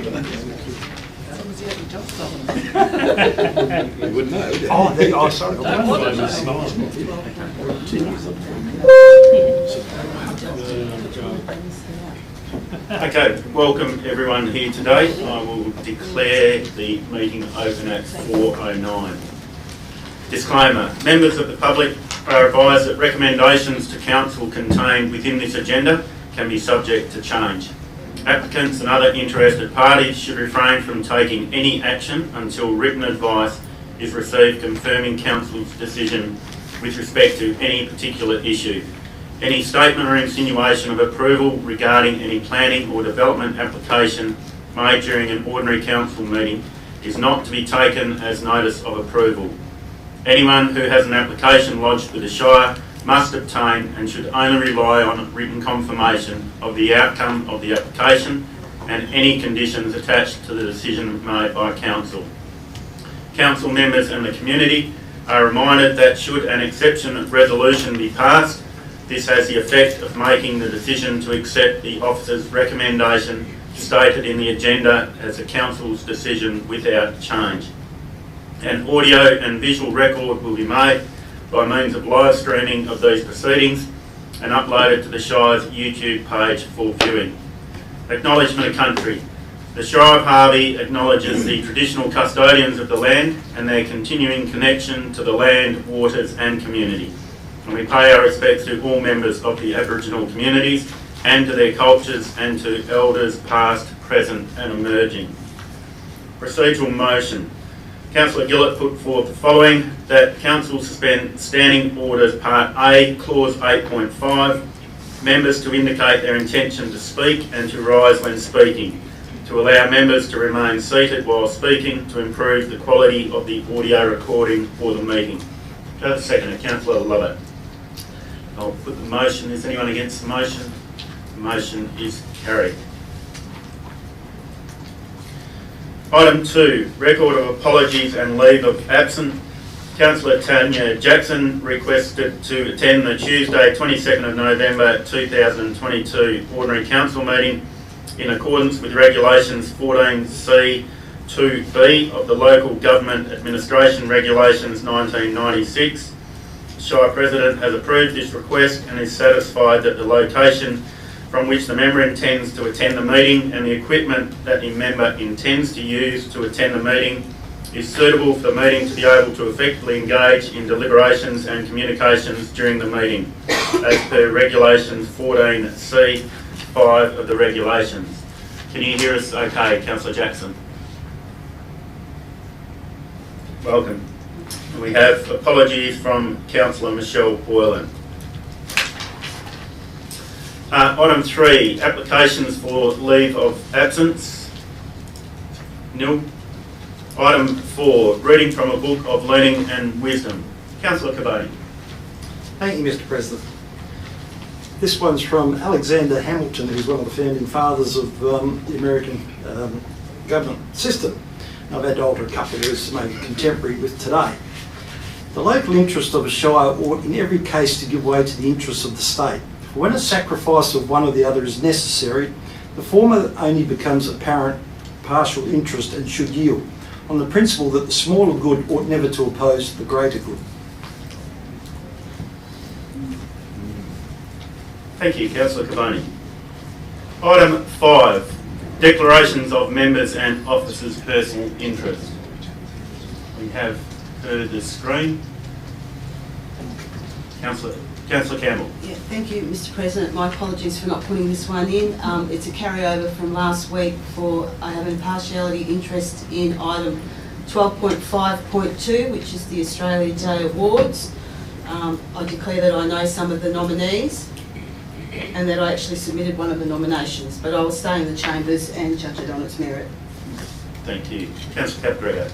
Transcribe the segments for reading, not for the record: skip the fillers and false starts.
You wouldn't know. Oh, sorry. Okay, welcome everyone here today. I will declare the meeting open at 4:09. Disclaimer, members of the public are advised that recommendations to council contained within this agenda can be subject to change. Applicants and other interested parties should refrain from taking any action until written advice is received confirming council's decision with respect to any particular issue. Any statement or insinuation of approval regarding any planning or development application made during an ordinary council meeting is not to be taken as notice of approval. Anyone who has an application lodged with the Shire must obtain and should only rely on written confirmation of the outcome of the application and any conditions attached to the decision made by council. Council members and the community are reminded that should an exception resolution be passed, this has the effect of making the decision to accept the officer's recommendation stated in the agenda as a council's decision without change. An audio and visual record will be made by means of live streaming of these proceedings and uploaded to the Shire's YouTube page for viewing. Acknowledgement of country. The Shire of Harvey acknowledges the traditional custodians of the land and their continuing connection to the land, waters and community. And we pay our respects to all members of the Aboriginal communities and to their cultures and to elders past, present and emerging. Procedural motion. Councillor Gillett put forth the following: that Council suspend Standing Orders Part A, Clause 8.5, members to indicate their intention to speak and to rise when speaking, to allow members to remain seated while speaking to improve the quality of the audio recording for the meeting. Do I have a second? Councillor Lovett. I'll put the motion. Is anyone against the motion? The motion is carried. Item 2, record of apologies and leave of absence. Councillor Tanya Jackson requested to attend the Tuesday 22nd of November 2022 Ordinary Council meeting in accordance with Regulations 14C 2B of the Local Government Administration Regulations 1996. The Shire President has approved this request and is satisfied that the location from which the member intends to attend the meeting and the equipment that the member intends to use to attend the meeting is suitable for the meeting to be able to effectively engage in deliberations and communications during the meeting, as per Regulations 14C 5 of the regulations. Can you hear us okay, Councillor Jackson? Welcome. We have apologies from Councillor Michelle Boylan. Item 3, applications for leave of absence. Nil. Item 4, reading from a book of learning and wisdom. Councillor Caboni. Thank you, Mr. President. This one's from Alexander Hamilton, who's one of the founding fathers of the American government system. I've had to alter a couple of words to make it contemporary with today. The local interest of a shire ought in every case to give way to the interests of the state. For when a sacrifice of one or the other is necessary, the former only becomes apparent partial interest and should yield, on the principle that the smaller good ought never to oppose the greater good. Thank you, Councillor Caboni. Item 5, declarations of members and officers' personal interest. We have heard the screen. Councillor Campbell. Yeah, thank you, Mr. President. My apologies for not putting this one in. It's a carryover from last week for I have impartiality interest in item 12.5.2, which is the Australia Day Awards. I declare that I know some of the nominees and that I actually submitted one of the nominations, but I will stay in the chambers and judge it on its merit. Thank you. Councillor Capgregor.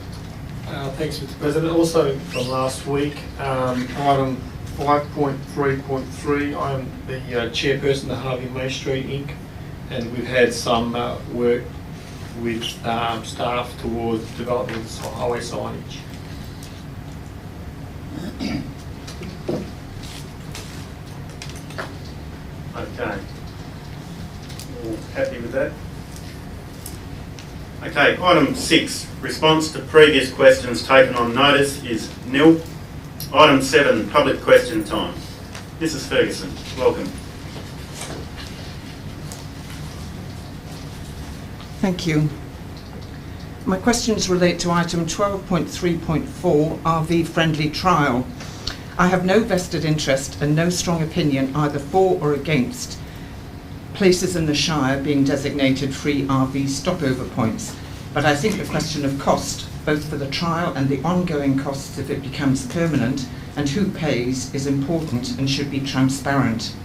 Thanks, Mr. President. Also from last week, item 5.3.3, I'm the chairperson of the Harvey May Street Inc. and we've had some work with staff towards development of highway signage. Okay. All happy with that? Okay, item 6, response to previous questions taken on notice is nil. Item 7, public question time. Mrs. Ferguson, welcome. Thank you. My questions relate to item 12.3.4, RV-friendly trial. I have no vested interest and no strong opinion either for or against places in the Shire being designated free RV stopover points, but I think the question of cost, both for the trial and the ongoing costs if it becomes permanent, and who pays, is important and should be transparent.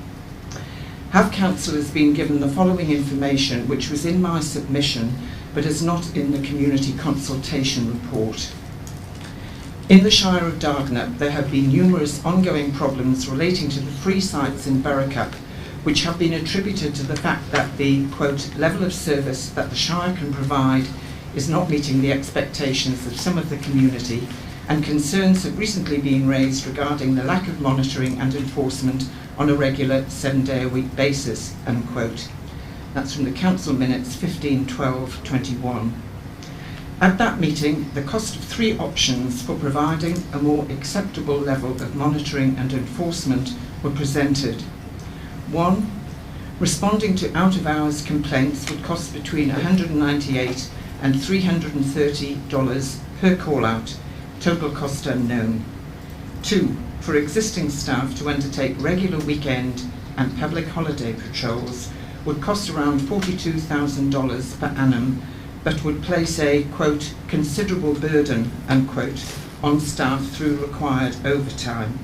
Have councillors been given the following information, which was in my submission but is not in the community consultation report? In the Shire of Dardanup, there have been numerous ongoing problems relating to the free sites in Berwick, which have been attributed to the fact that the, quote, level of service that the Shire can provide is not meeting the expectations of some of the community, and concerns have recently been raised regarding the lack of monitoring and enforcement on a regular 7-day-a-week basis, unquote. That's from the Council Minutes 15/12/21. At that meeting, the cost of 3 options for providing a more acceptable level of monitoring and enforcement were presented. 1. Responding to out-of-hours complaints would cost between $198 and $330 per call-out, total cost unknown. 2. For existing staff to undertake regular weekend and public holiday patrols would cost around $42,000 per annum, but would place a, quote, considerable burden, unquote, on staff through required overtime.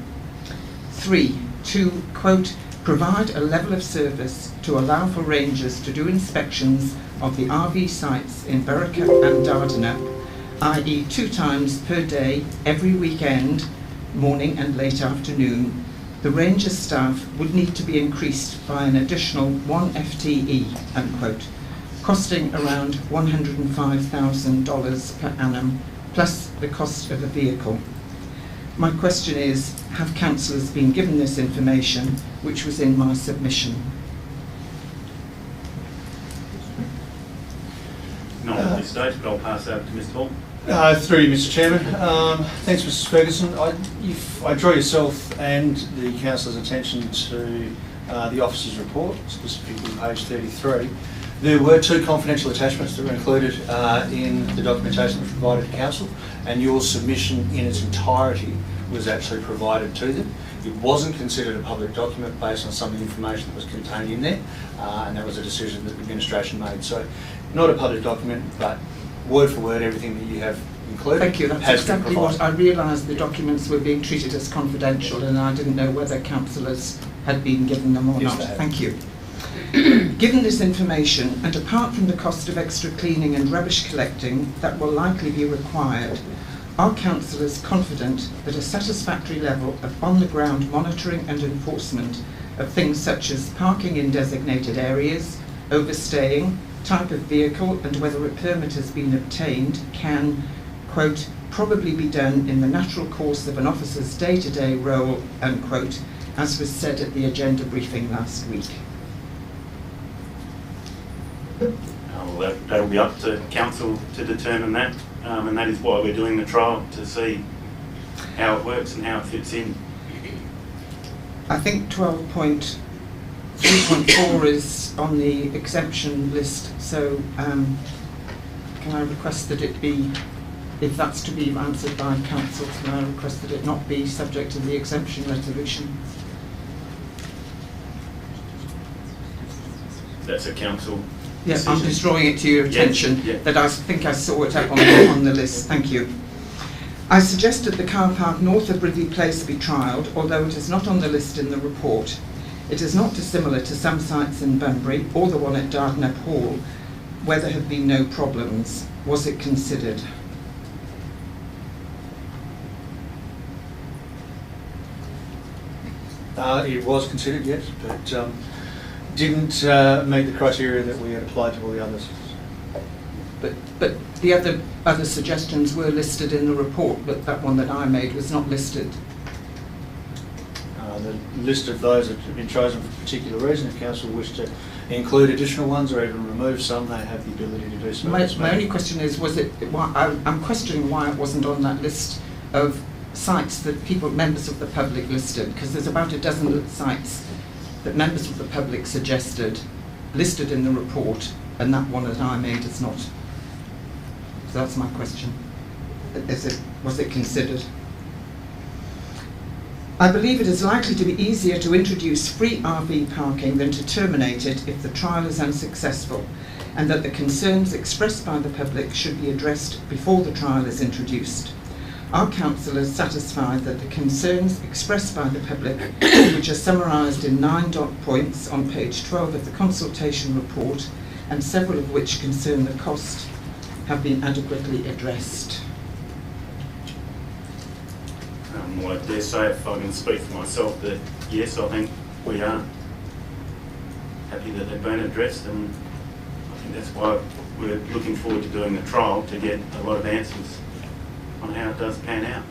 3. To, quote, provide a level of service to allow for rangers to do inspections of the RV sites in Berwick and Dardanup, i.e. 2 times per day, every weekend, morning and late afternoon. The ranger staff would need to be increased by an additional 1 FTE, unquote, costing around $105,000 per annum, plus the cost of a vehicle. My question is, have councillors been given this information, which was in my submission? Not at this stage, but I'll pass over to Mr. Hall. Through you, Mr. Chairman. Thanks, Mrs. Ferguson. I draw yourself and the councillor's attention to the officer's report, specifically page 33. There were 2 confidential attachments that were included in the documentation that was provided to council, and your submission in its entirety was actually provided to them. It wasn't considered a public document based on some of the information that was contained in there, and that was a decision that the administration made. So, not a public document, but word for word, everything that you have included. Thank you. That's exactly what I realised. The documents were being treated as confidential, and I didn't know whether councillors had been given them or not. Thank you. Given this information, and apart from the cost of extra cleaning and rubbish collecting that will likely be required, are councillors confident that a satisfactory level of on-the-ground monitoring and enforcement of things such as parking in designated areas, overstaying, type of vehicle and whether a permit has been obtained can, quote, probably be done in the natural course of an officer's day-to-day role, unquote, as was said at the agenda briefing last week? Well, that'll be up to council to determine that, and that is why we're doing the trial, to see how it works and how it fits in. I think 12.3.4 is on the exemption list, so can I request that it be, if that's to be answered by council, can I request that it not be subject to the exemption resolution? That's a council Yes, decision. I'm just drawing it to your attention that I think I saw it up on the list. Thank you. I suggested the car park north of Ridley Place be trialled, although it is not on the list in the report. It is not dissimilar to some sites in Bunbury or the one at Dardanup Hall, where there have been no problems. Was it considered? It was considered, yes, but didn't meet the criteria that we had applied to all the others. But the other suggestions were listed in the report, but that one that I made was not listed. The list of those have been chosen for a particular reason. If council wished to include additional ones or even remove some, they have the ability to do so. My only question is, I'm questioning why it wasn't on that list of sites that members of the public listed, because there's about a dozen sites that members of the public suggested, listed in the report, and that one that I made is not. So that's my question. Was it considered? I believe it is likely to be easier to introduce free RV parking than to terminate it if the trial is unsuccessful, and that the concerns expressed by the public should be addressed before the trial is introduced. Our council is satisfied that the concerns expressed by the public, which are summarised in 9 dot points on page 12 of the consultation report, and several of which concern the cost, have been adequately addressed. Well, I dare say, if I can speak for myself, that yes, I think we are happy that they've been addressed, and I think that's why we're looking forward to doing the trial, to get a lot of answers on how it does pan out.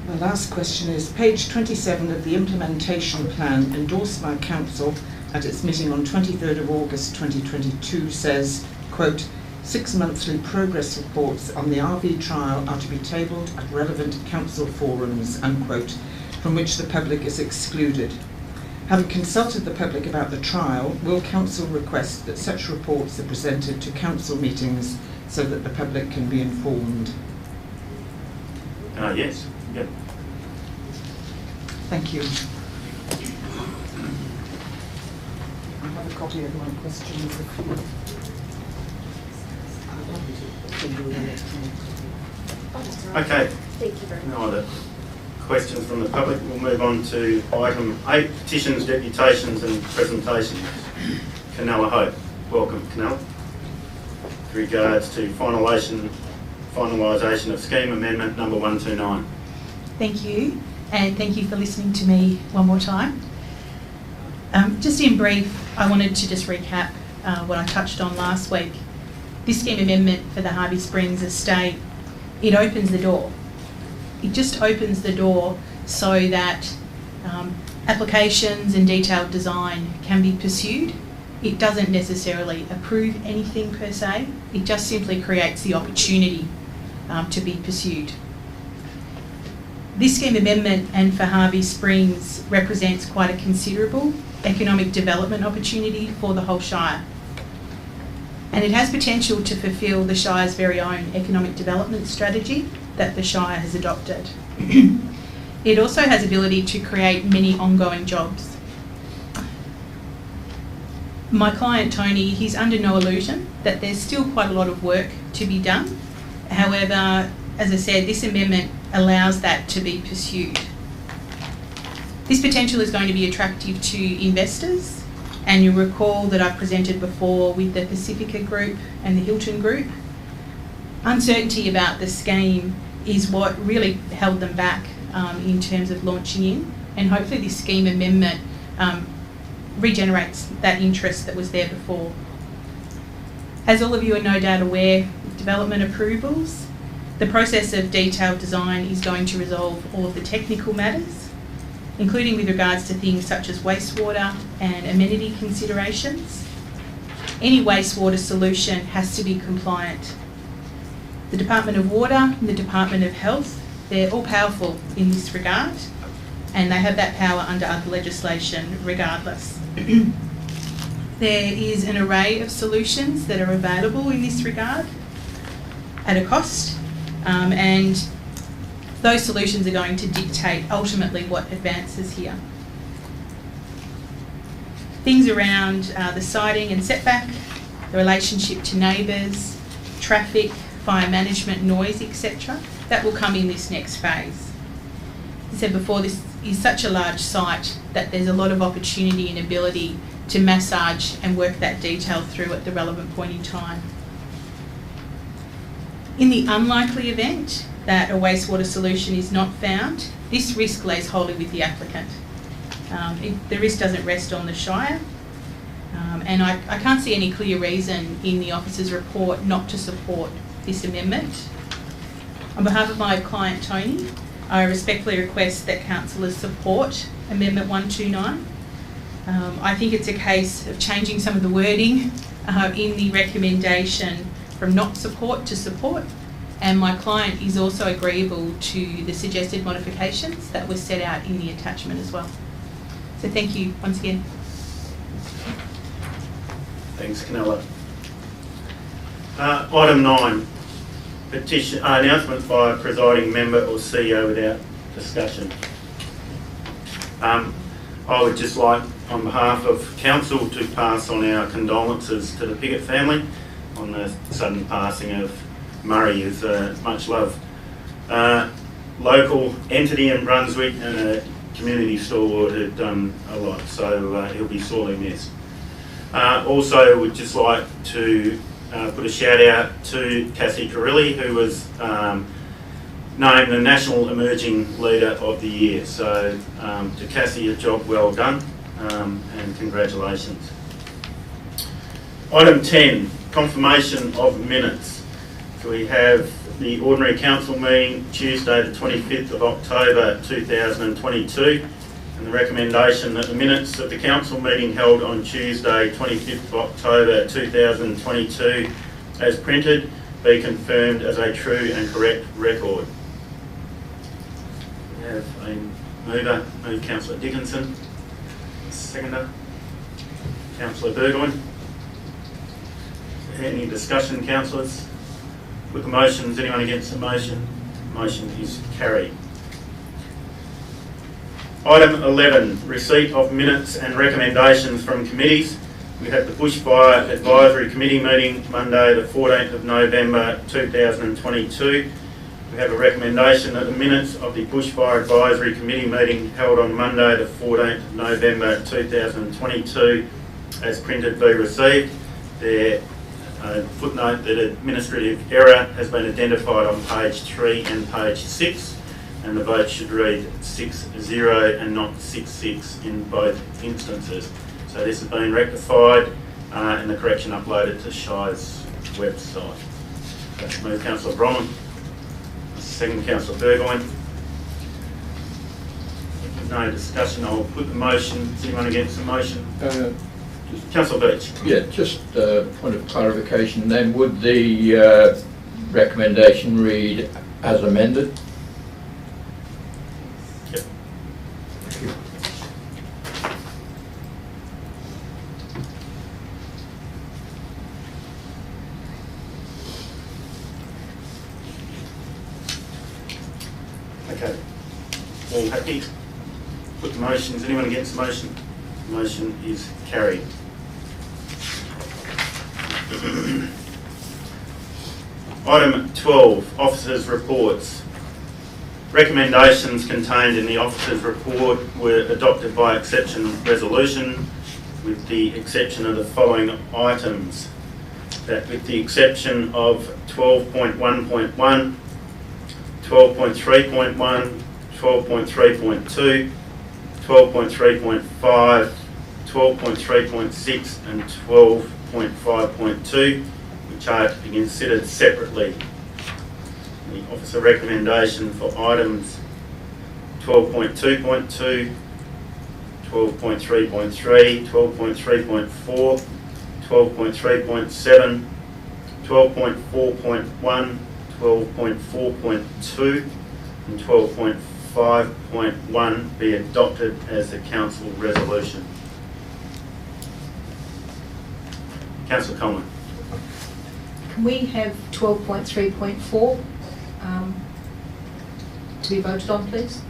The last question is page 27 of the implementation plan endorsed by Council at its meeting on 23rd of August 2022 says, quote, 6 monthly progress reports on the RV trial are to be tabled at relevant council forums, unquote, from which the public is excluded. Having consulted the public about the trial, will council request that such reports are presented to council meetings so that the public can be informed? Yes. Yep. Thank you. I have a copy of my questions if you Okay. Thank you very much. No other questions from the public. We'll move on to item 8, petitions, deputations and presentations. Canella Hope. Welcome, Canella. With regards to finalisation of scheme amendment number 129. Thank you, and thank you for listening to me one more time. Just in brief, I wanted to just recap what I touched on last week. This scheme amendment for the Harvey Springs estate, it opens the door. It just opens the door so that applications and detailed design can be pursued. It doesn't necessarily approve anything per se, it just simply creates the opportunity to be pursued. This scheme amendment and for Harvey Springs represents quite a considerable economic development opportunity for the whole Shire. And it has potential to fulfil the Shire's very own economic development strategy that the Shire has adopted. It also has ability to create many ongoing jobs. My client Tony, he's under no illusion that there's still quite a lot of work to be done. However, as I said, this amendment allows that to be pursued. This potential is going to be attractive to investors, and you'll recall that I've presented before with the Pacifica Group and the Hilton Group. Uncertainty about the scheme is what really held them back in terms of launching in, and hopefully this scheme amendment regenerates that interest that was there before. As all of you are no doubt aware, development approvals, the process of detailed design is going to resolve all of the technical matters, including with regards to things such as wastewater and amenity considerations. Any wastewater solution has to be compliant. The Department of Water and the Department of Health, they're all powerful in this regard, and they have that power under other legislation regardless. There is an array of solutions that are available in this regard at a cost, and those solutions are going to dictate ultimately what advances here. Things around the siting and setback, the relationship to neighbours, traffic, fire management, noise, etc. That will come in this next phase. As I said before, this is such a large site that there's a lot of opportunity and ability to massage and work that detail through at the relevant point in time. In the unlikely event that a wastewater solution is not found, this risk lays wholly with the applicant. The risk doesn't rest on the Shire, and I can't see any clear reason in the officer's report not to support this amendment. On behalf of my client Tony, I respectfully request that councillors support Amendment 129. I think it's a case of changing some of the wording in the recommendation from not support to support, and my client is also agreeable to the suggested modifications that were set out in the attachment as well. So thank you once again. Thanks, Canella. Item 9, petition, announcement by a presiding member or CEO without discussion. I would just like, on behalf of Council, to pass on our condolences to the Piggott family on the sudden passing of Murray, who's much loved local entity in Brunswick and a community stalwart who'd done a lot, so he'll be sorely missed. Also, would just like to put a shout out to Cassie Carilli, who was named the National Emerging Leader of the Year. So to Cassie, a job well done, and congratulations. Item 10, confirmation of minutes. So we have the ordinary council meeting Tuesday the 25th of October 2022, and the recommendation that the minutes of the council meeting held on Tuesday 25th of October 2022 as printed be confirmed as a true and correct record. We have a mover, Councillor Dickinson, seconder, Councillor Burgoyne. Any discussion, councillors? With the motions, anyone against the motion? Motion is carried. Item 11, receipt of minutes and recommendations from committees. We have the Bushfire Advisory Committee meeting Monday the 14th of November 2022. We have a recommendation that the minutes of the Bushfire Advisory Committee meeting held on Monday the 14th of November 2022 as printed be received. There footnote that administrative error has been identified on page 3 and page 6, and the vote should read 6-0 and not 6-6 in both instances. So this has been rectified and the correction uploaded to Shire's website. Let's move Councillor Bronwyn. Second, Councillor Burgoyne. No discussion, I'll put the motion. Is anyone against the motion? Councillor Beach. Yeah, just a point of clarification then. Would the recommendation read as amended? Yep. Thank you. Okay. All happy? Put the motion. Is anyone against the motion? The motion is carried. Item 12, Officers' Reports. Recommendations contained in the Officers' Report were adopted by exception resolution, with the exception of the following items. That with the exception of 12.1.1, 12.3.1, 12.3.2, 12.3.5, 12.3.6 and 12.5.2, which are to be considered separately. The officer recommendation for items 12.2.2, 12.3.3, 12.3.4, 12.3.7, 12.4.1, 12.4.2 and 12.5.1 be adopted as a council resolution. Councillor Coleman. Can we have 12.3.4 to be voted on, please?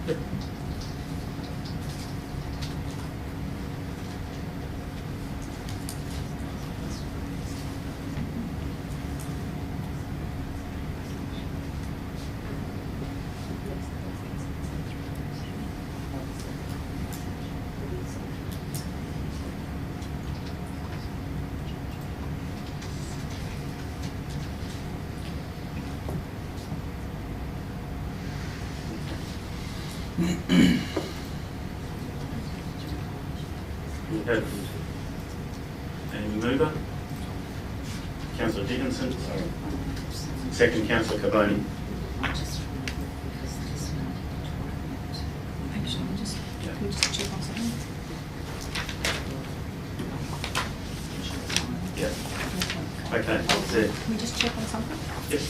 We have a mover, Councillor Dickinson. Second, Councillor Cavoni. there. Can we just check on something? Yep.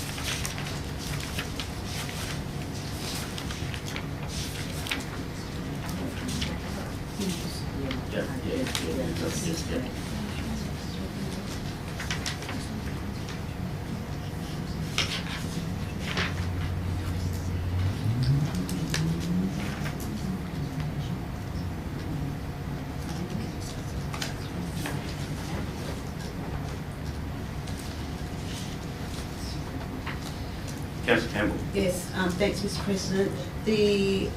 Yeah. Councillor Campbell. Yes, thanks, Mr. President. The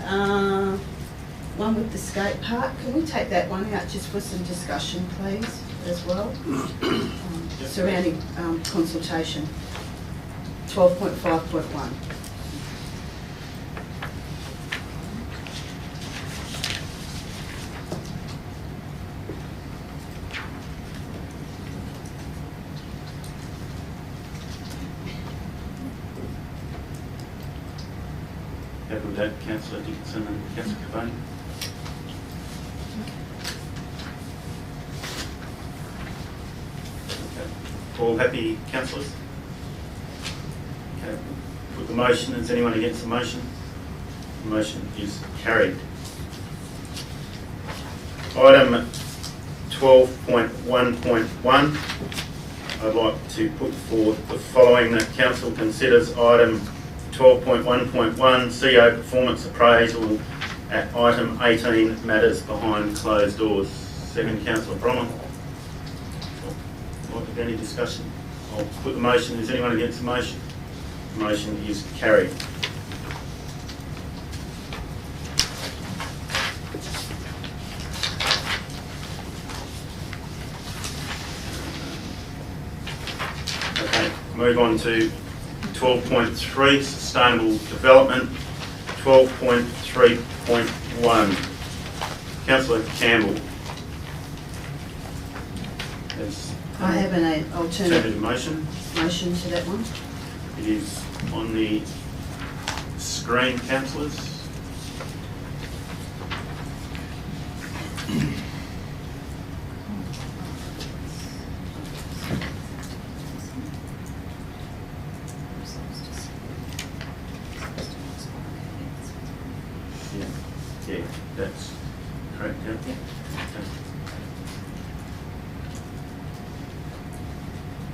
one with the skate park, can we take that one out just for some discussion, please, as well? Surrounding consultation, 12.5.1. Happy with that, Councillor Dickinson and Councillor Cavani? Okay. All happy, councillors? Okay. Put the motion. Is anyone against the motion? The motion is carried. Item 12.1.1. I'd like to put forward the following, that council considers item 12.1.1 CO performance appraisal at item 18 matters behind closed doors. Second, Councillor Bronwyn. Might be any discussion? I'll put the motion. Is anyone against the motion? The motion is carried. Okay, move on to 12.3, Sustainable Development. 12.3.1. Councillor Campbell. I have an alternative motion. Motion to that one. It is on the screen, councillors. Yeah, that's correct, yeah. Okay.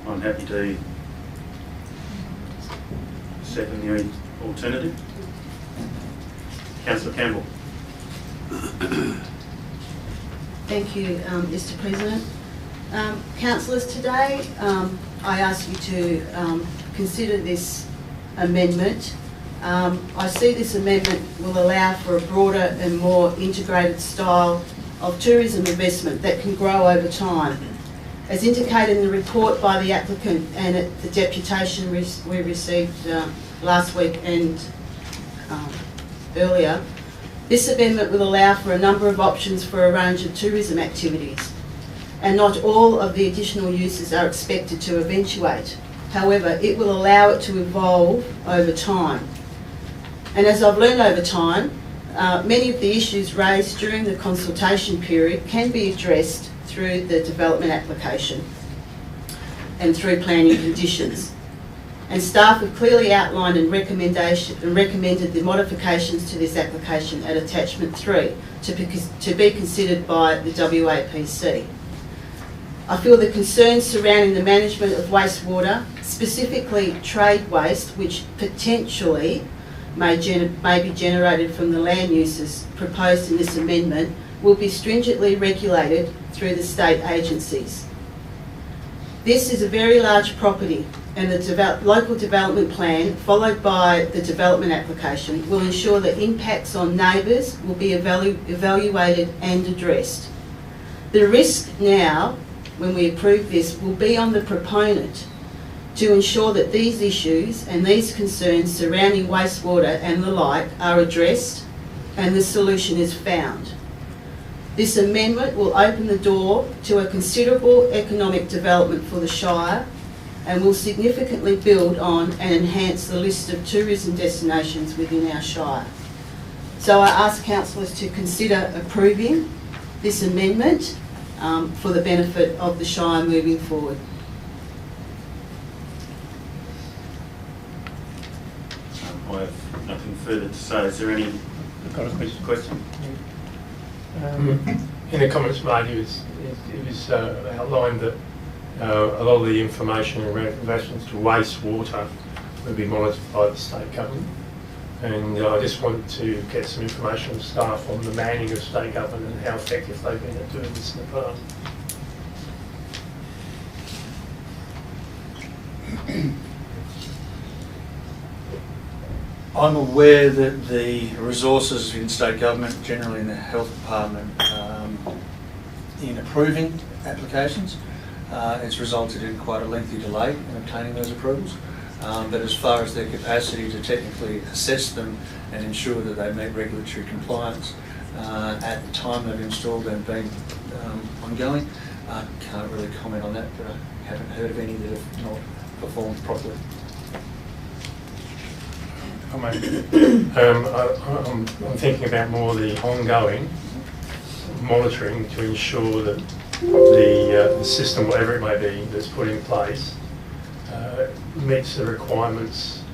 I'm happy to second the alternative. Councillor Campbell. Thank you, Mr. President. Councillors, today I ask you to consider this amendment. I see this amendment will allow for a broader and more integrated style of tourism investment that can grow over time. As indicated in the report by the applicant and at the deputation we received last week and earlier, this amendment will allow for a number of options for a range of tourism activities, and not all of the additional uses are expected to eventuate. However, it will allow it to evolve over time. And as I've learned over time, many of the issues raised during the consultation period can be addressed through the development application and through planning conditions. And staff have clearly outlined and recommended the modifications to this application at attachment 3 to be considered by the WAPC. I feel the concerns surrounding the management of wastewater, specifically trade waste, which potentially may be generated from the land uses proposed in this amendment, will be stringently regulated through the state agencies. This is a very large property, and the local development plan, followed by the development application, will ensure that impacts on neighbours will be evaluated and addressed. The risk now, when we approve this, will be on the proponent to ensure that these issues and these concerns surrounding wastewater and the like are addressed and the solution is found. This amendment will open the door to a considerable economic development for the Shire and will significantly build on and enhance the list of tourism destinations within our Shire. So I ask councillors to consider approving this amendment for the benefit of the Shire moving forward. I have nothing further to say. Is there any I've got a question. question? In the comments made, it was outlined that a lot of the information in relation to wastewater would be monitored by the state government. And I just wanted to get some information from staff on the manning of state government and how effective they've been at doing this in the past. I'm aware that the resources in state government, generally in the health department, in approving applications, it's resulted in quite a lengthy delay in obtaining those approvals. But as far as their capacity to technically assess them and ensure that they meet regulatory compliance at the time they've installed and been ongoing, I can't really comment on that, but I haven't heard of any that have not performed properly. I'm thinking about more the ongoing monitoring to ensure that the system, whatever it may be, that's put in place meets the requirements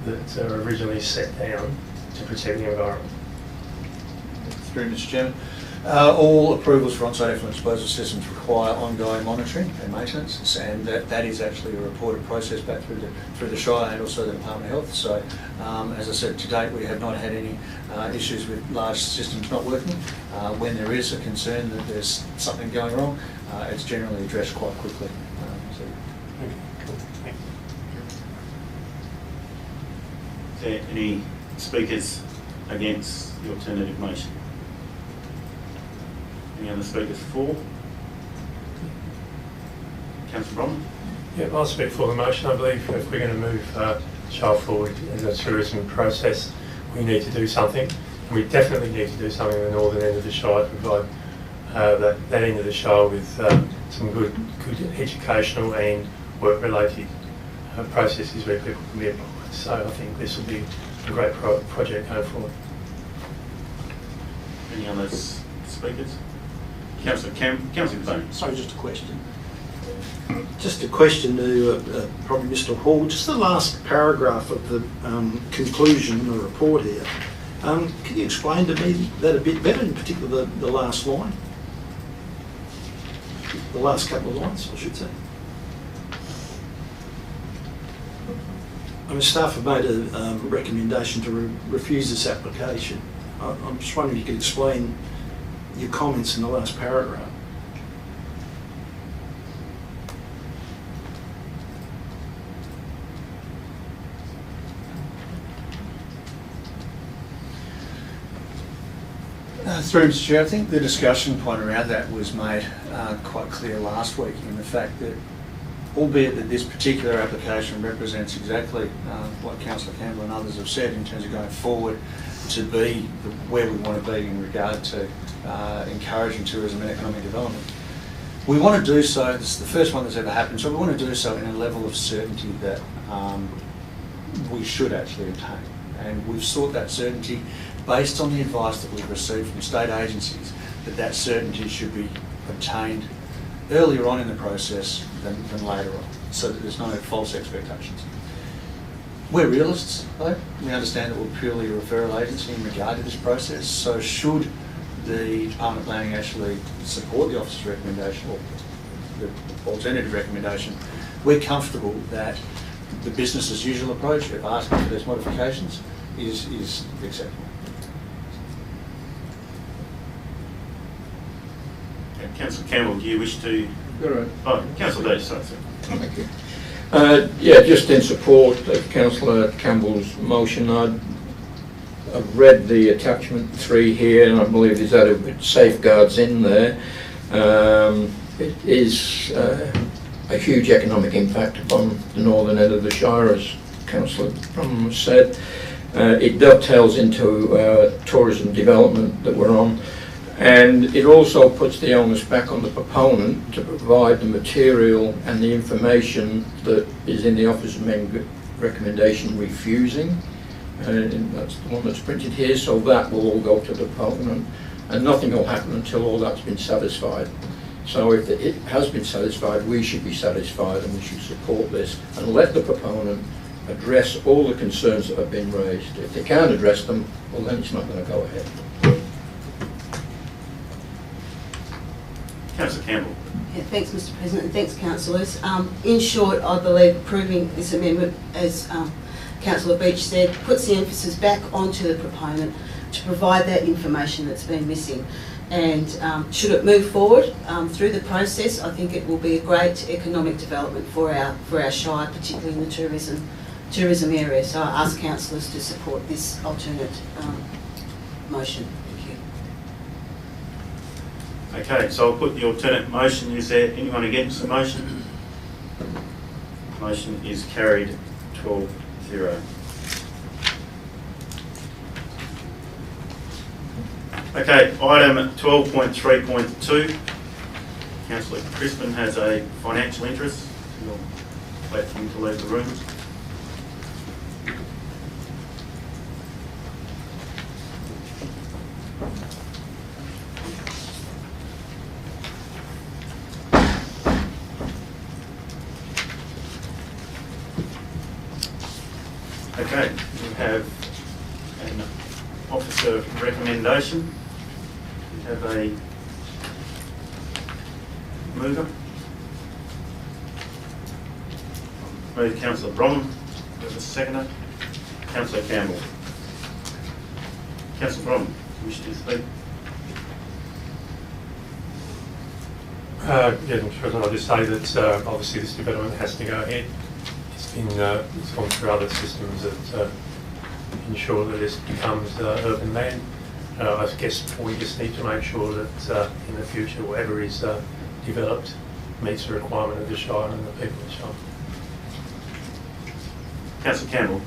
that are originally set down to protect the environment. Through Mr. Chairman. All approvals for on-site effluent disposal systems require ongoing monitoring and maintenance, and that is actually a reported process back through the Shire and also the Department of Health. So, as I said, to date we have not had any issues with large systems not working. When there is a concern that there's something going wrong, it's generally addressed quite quickly. Is there any speakers against the alternative motion? Any other speakers for? Councillor Bromley? Yeah, I'll speak for the motion. I believe if we're going to move Shire forward in a tourism process, we need to do something. And we definitely need to do something in the northern end of the Shire to provide that end of the Shire with some good educational and work-related processes where people can be employed. So I think this will be a great project going forward. Any other speakers? Councillor Bone. Sorry, just a question. Just a question to probably Mr. Hall. Just the last paragraph of the conclusion in the report here. Can you explain to me that a bit better, in particular the last line? The last couple of lines, I should say. I mean, staff have made a recommendation to refuse this application. I'm just wondering if you could explain your comments in the last paragraph. Through Mr. Chair, I think the discussion point around that was made quite clear last week in the fact that, albeit that this particular application represents exactly what Councillor Campbell and others have said in terms of going forward to be where we want to be in regard to encouraging tourism and economic development. We want to do so, this is the first one that's ever happened, so we want to do so in a level of certainty that we should actually obtain. And we've sought that certainty based on the advice that we've received from state agencies that certainty should be obtained earlier on in the process than later on, so that there's no false expectations. We're realists, though. We understand that we're purely a referral agency in regard to this process, so should the Department of Planning actually support the officer's recommendation or the alternative recommendation, we're comfortable that the business as usual approach of asking for those modifications is acceptable. Councillor Campbell, do you wish to? Right. Oh, Councillor Davis, sorry, sir. Thank you. Yeah, just in support of Councillor Campbell's motion, I've read the attachment 3 here, and I believe there's adequate safeguards in there. It is a huge economic impact upon the northern end of the Shire, as Councillor Bromley said. It dovetails into tourism development that we're on. And it also puts the onus back on the proponent to provide the material and the information that is in the officer's recommendation refusing. And that's the one that's printed here, so that will all go to the proponent. And nothing will happen until all that's been satisfied. So if it has been satisfied, we should be satisfied and we should support this and let the proponent address all the concerns that have been raised. If they can't address them, well then it's not going to go ahead. Councillor Campbell. Yeah, thanks, Mr. President, and thanks, councillors. In short, I believe approving this amendment, as Councillor Beach said, puts the emphasis back onto the proponent to provide that information that's been missing. And should it move forward through the process, I think it will be a great economic development for our shire, particularly in the tourism area. So I ask councillors to support this alternate motion. Thank you. Okay, so I'll put the alternate motion. Is there anyone against the motion? Motion is carried 12-0. Okay, item 12.3.2. Councillor Crispin has a financial interest. We'll wait for him to leave the room. Okay, we have an officer recommendation. We have a mover. Move Councillor Bromham. We have a seconder. Councillor Campbell. Councillor Bromham, do you wish to speak? Yeah, Mr. President, I'll just say that obviously this development has to go ahead. It's gone through other systems that ensure that this becomes urban land. I guess we just need to make sure that in the future whatever is developed meets the requirement of the Shire and the people of the Shire. Councillor Campbell.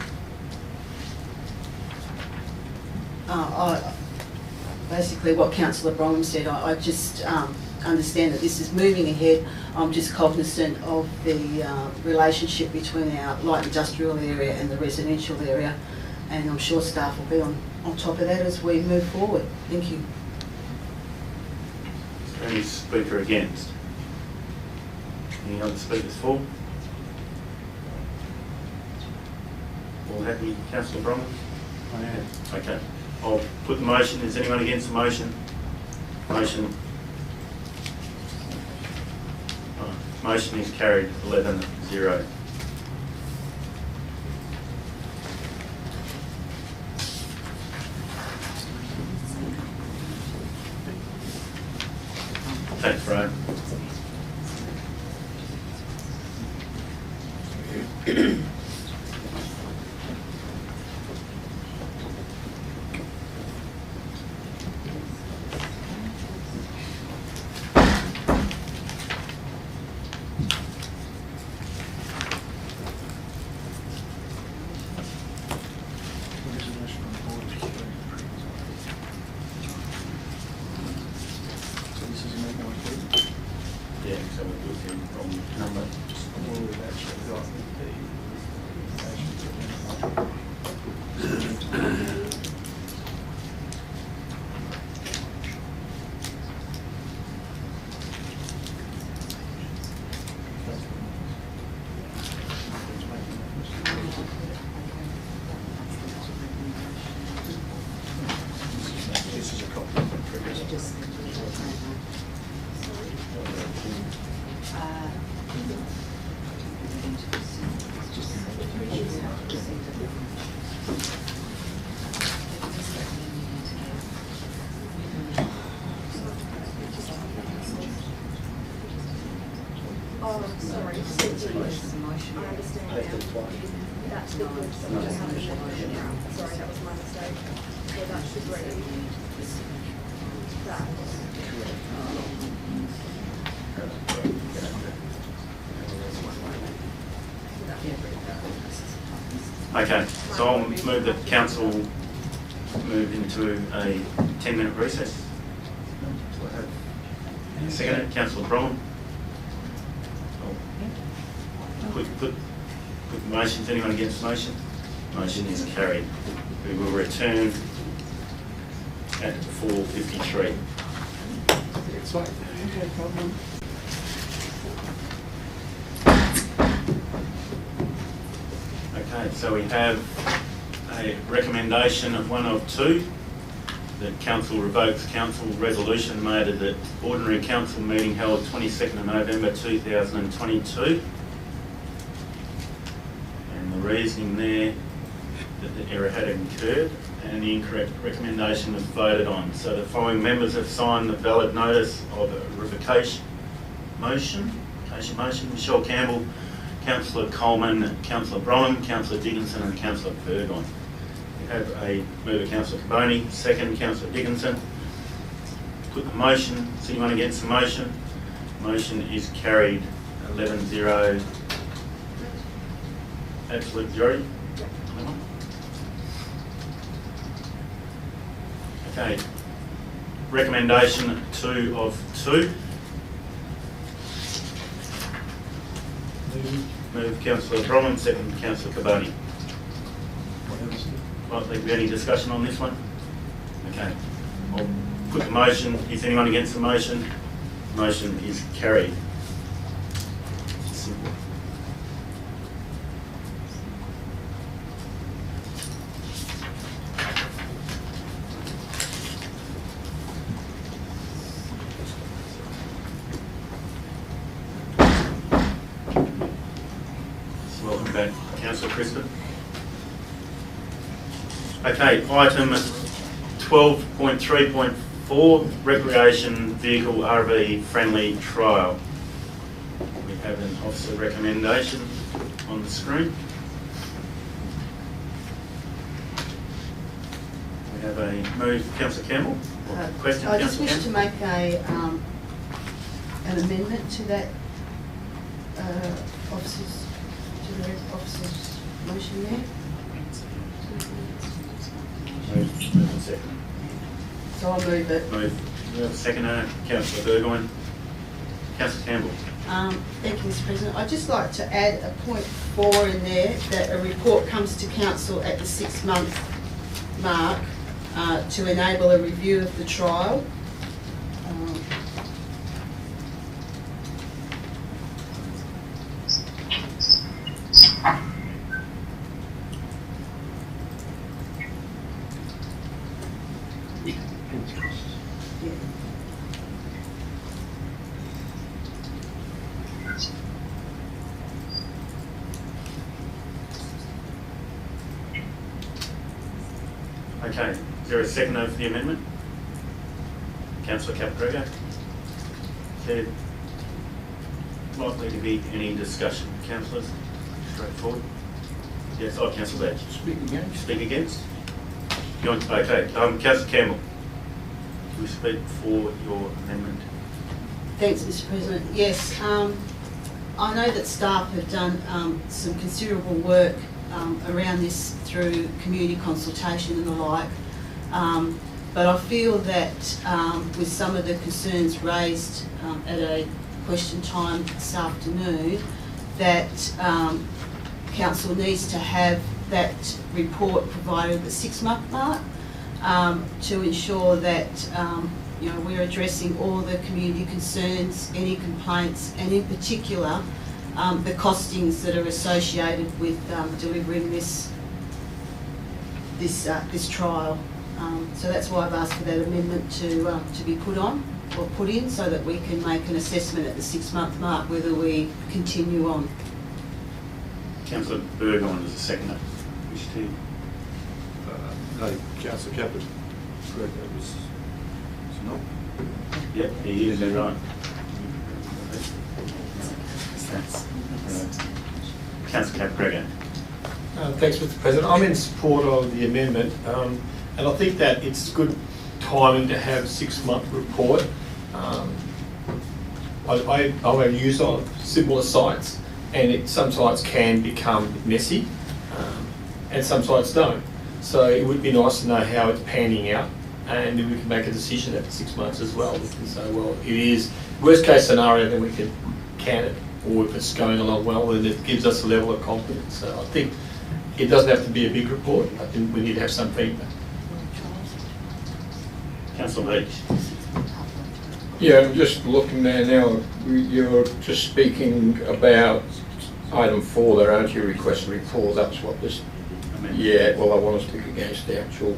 Basically what Councillor Bromham said, I just understand that this is moving ahead. I'm just cognisant of the relationship between our light industrial area and the residential area, and I'm sure staff will be on top of that as we move forward. Thank you. Is there any speaker against? Any other speakers for? All happy, Councillor Bromham? I am. Okay. I'll put the motion. Is anyone against the motion? Motion. Motion is carried 11-0. Thanks, Ray. Yeah, so we'll do it from number. This is a copy of the previous. Oh, sorry. I understand now. That's the good. Sorry, that was my mistake. So that should read that. Okay, so I'll move that council move into a 10-minute recess. Do I have second? Councillor Bromham. Put the motion. Is anyone against the motion? Motion is carried. We will return at 4:53. Okay, so we have a recommendation of one of two, that council revokes council resolution made at the ordinary council meeting held 22nd of November 2022. And the reasoning there that the error had occurred and the incorrect recommendation was voted on. So the following members have signed the valid notice of a revocation motion. Michelle Campbell, Councillor Coleman, Councillor Bronham, Councillor Dickinson and Councillor Burgon. We have a mover, Councillor Caboni, second, Councillor Dickinson. Put the motion. Is anyone against the motion? Motion is carried 11-0. Absolute majority. Okay. Recommendation 2 of 2. Move Councillor Bronham, second Councillor Caboni. Likely to be any discussion on this one? Okay. I'll put the motion. Is anyone against the motion? Motion is carried. Simple. Welcome back, Councillor Crispin. Okay, item 12.3.4, recreation vehicle RV friendly trial. We have an officer recommendation on the screen. We have a move, Councillor Campbell. Or question, I just Councillor wish to Campbell? make an amendment to that officer's motion there. Move and second. So I'll move it. Move. We have a seconder, Councillor Burgoyne. Councillor Campbell. Thank you, Mr. President. I'd just like to add a point 4 in there, that a report comes to council at the 6-month mark to enable a review of the trial. Okay, is there a seconder for the amendment? Councillor Caprega. Is there likely to be any discussion? Councillors, straightforward. Yes, Councillor Badge. Speak again. Speak against? You want, okay, Councillor Campbell. Do we speak for your amendment? Thanks, Mr. President. Yes, I know that staff have done some considerable work around this through community consultation and the like, but I feel that with some of the concerns raised at a question time this afternoon, that council needs to have that report provided at the 6-month mark to ensure that we're addressing all the community concerns, any complaints, and in particular the costings that are associated with delivering this trial. So that's why I've asked for that amendment to be put on or put in, so that we can make an assessment at the 6-month mark whether we continue on. Councillor Burgoyne is a seconder. Wish to? No, Councillor Caput. Correct, that was no. Yep, he is, right. Councillor Caprega. Thanks, Mr. President. I'm in support of the amendment, and I think that it's good timing to have a 6-month report. I'm a user of similar sites, and some sites can become messy, and some sites don't. So it would be nice to know how it's panning out, and then we can make a decision after 6 months as well. We can say, well, it is worst case scenario, then we can can it, or if it's going along well, then it gives us a level of confidence. So I think it doesn't have to be a big report. I think we need to have some feedback. Councillor Beach. Yeah, I'm just looking there now. You're just speaking about item 4 there, aren't you, request a report, that's what this, Amendment. yeah, well, I want us to kick against the actual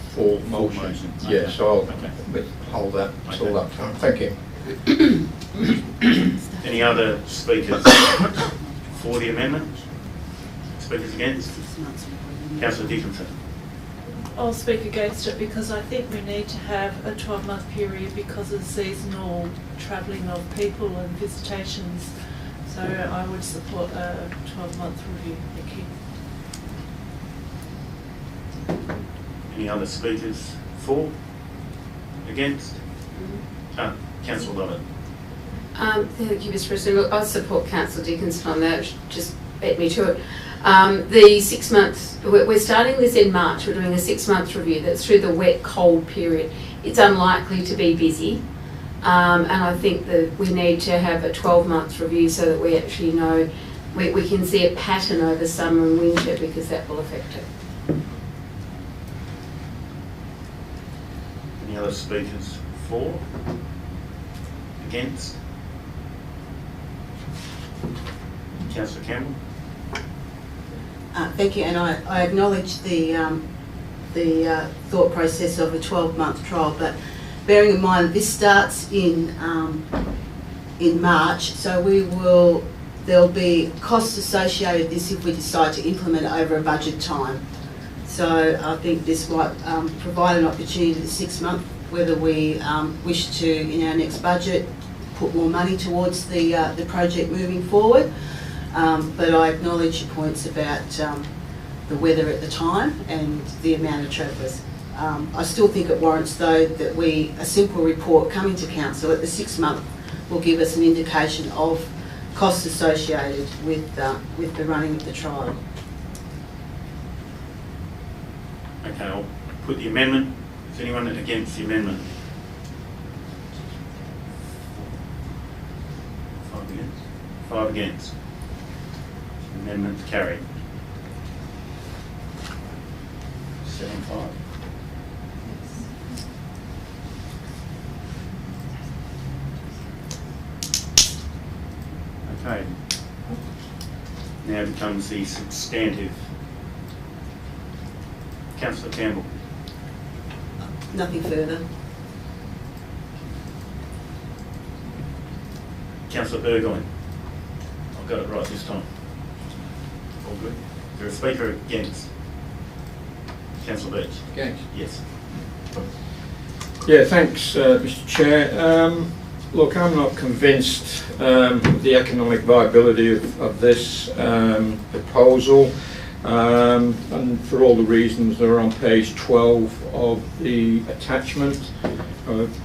full motion. motion. Yeah, Okay. so I'll Okay. withhold that till Okay. that time. Thank you. Any other speakers for the amendment? Speakers against? Councillor Dickinson. I'll speak against it because I think we need to have a 12-month period because of seasonal travelling of people and visitations. So I would support a 12-month review. Thank you. Any other speakers for? Against? Councillor Lovett. Thank you, Mr. President. Look, I support Councillor Dickinson on that. Just beat me to it. The 6 months, we're starting this in March. We're doing a 6-month review. That's through the wet, cold period. It's unlikely to be busy. And I think that we need to have a 12-month review so that we actually know, we can see a pattern over summer and winter because that will affect it. Any other speakers for? Against? Councillor Campbell. Thank you, and I acknowledge the thought process of a 12-month trial, but bearing in mind this starts in March, so there'll be costs associated with this if we decide to implement it over a budget time. So I think this might provide an opportunity to 6 months, whether we wish to, in our next budget, put more money towards the project moving forward. But I acknowledge your points about the weather at the time and the amount of travellers. I still think it warrants, though, that a simple report coming to council at the 6 month will give us an indication of costs associated with the running of the trial. Okay, I'll put the amendment. Is anyone against the amendment? 5 against. 5 against. Amendment carried. 7-5. Okay. Now becomes the substantive. Councillor Campbell. Nothing further. Councillor Burgoyne. I've got it right this time. All good. Is there a speaker against? Councillor Birch. Against? Yes. Yeah, thanks, Mr. Chair. Look, I'm not convinced of the economic viability of this proposal, and for all the reasons that are on page 12 of the attachment,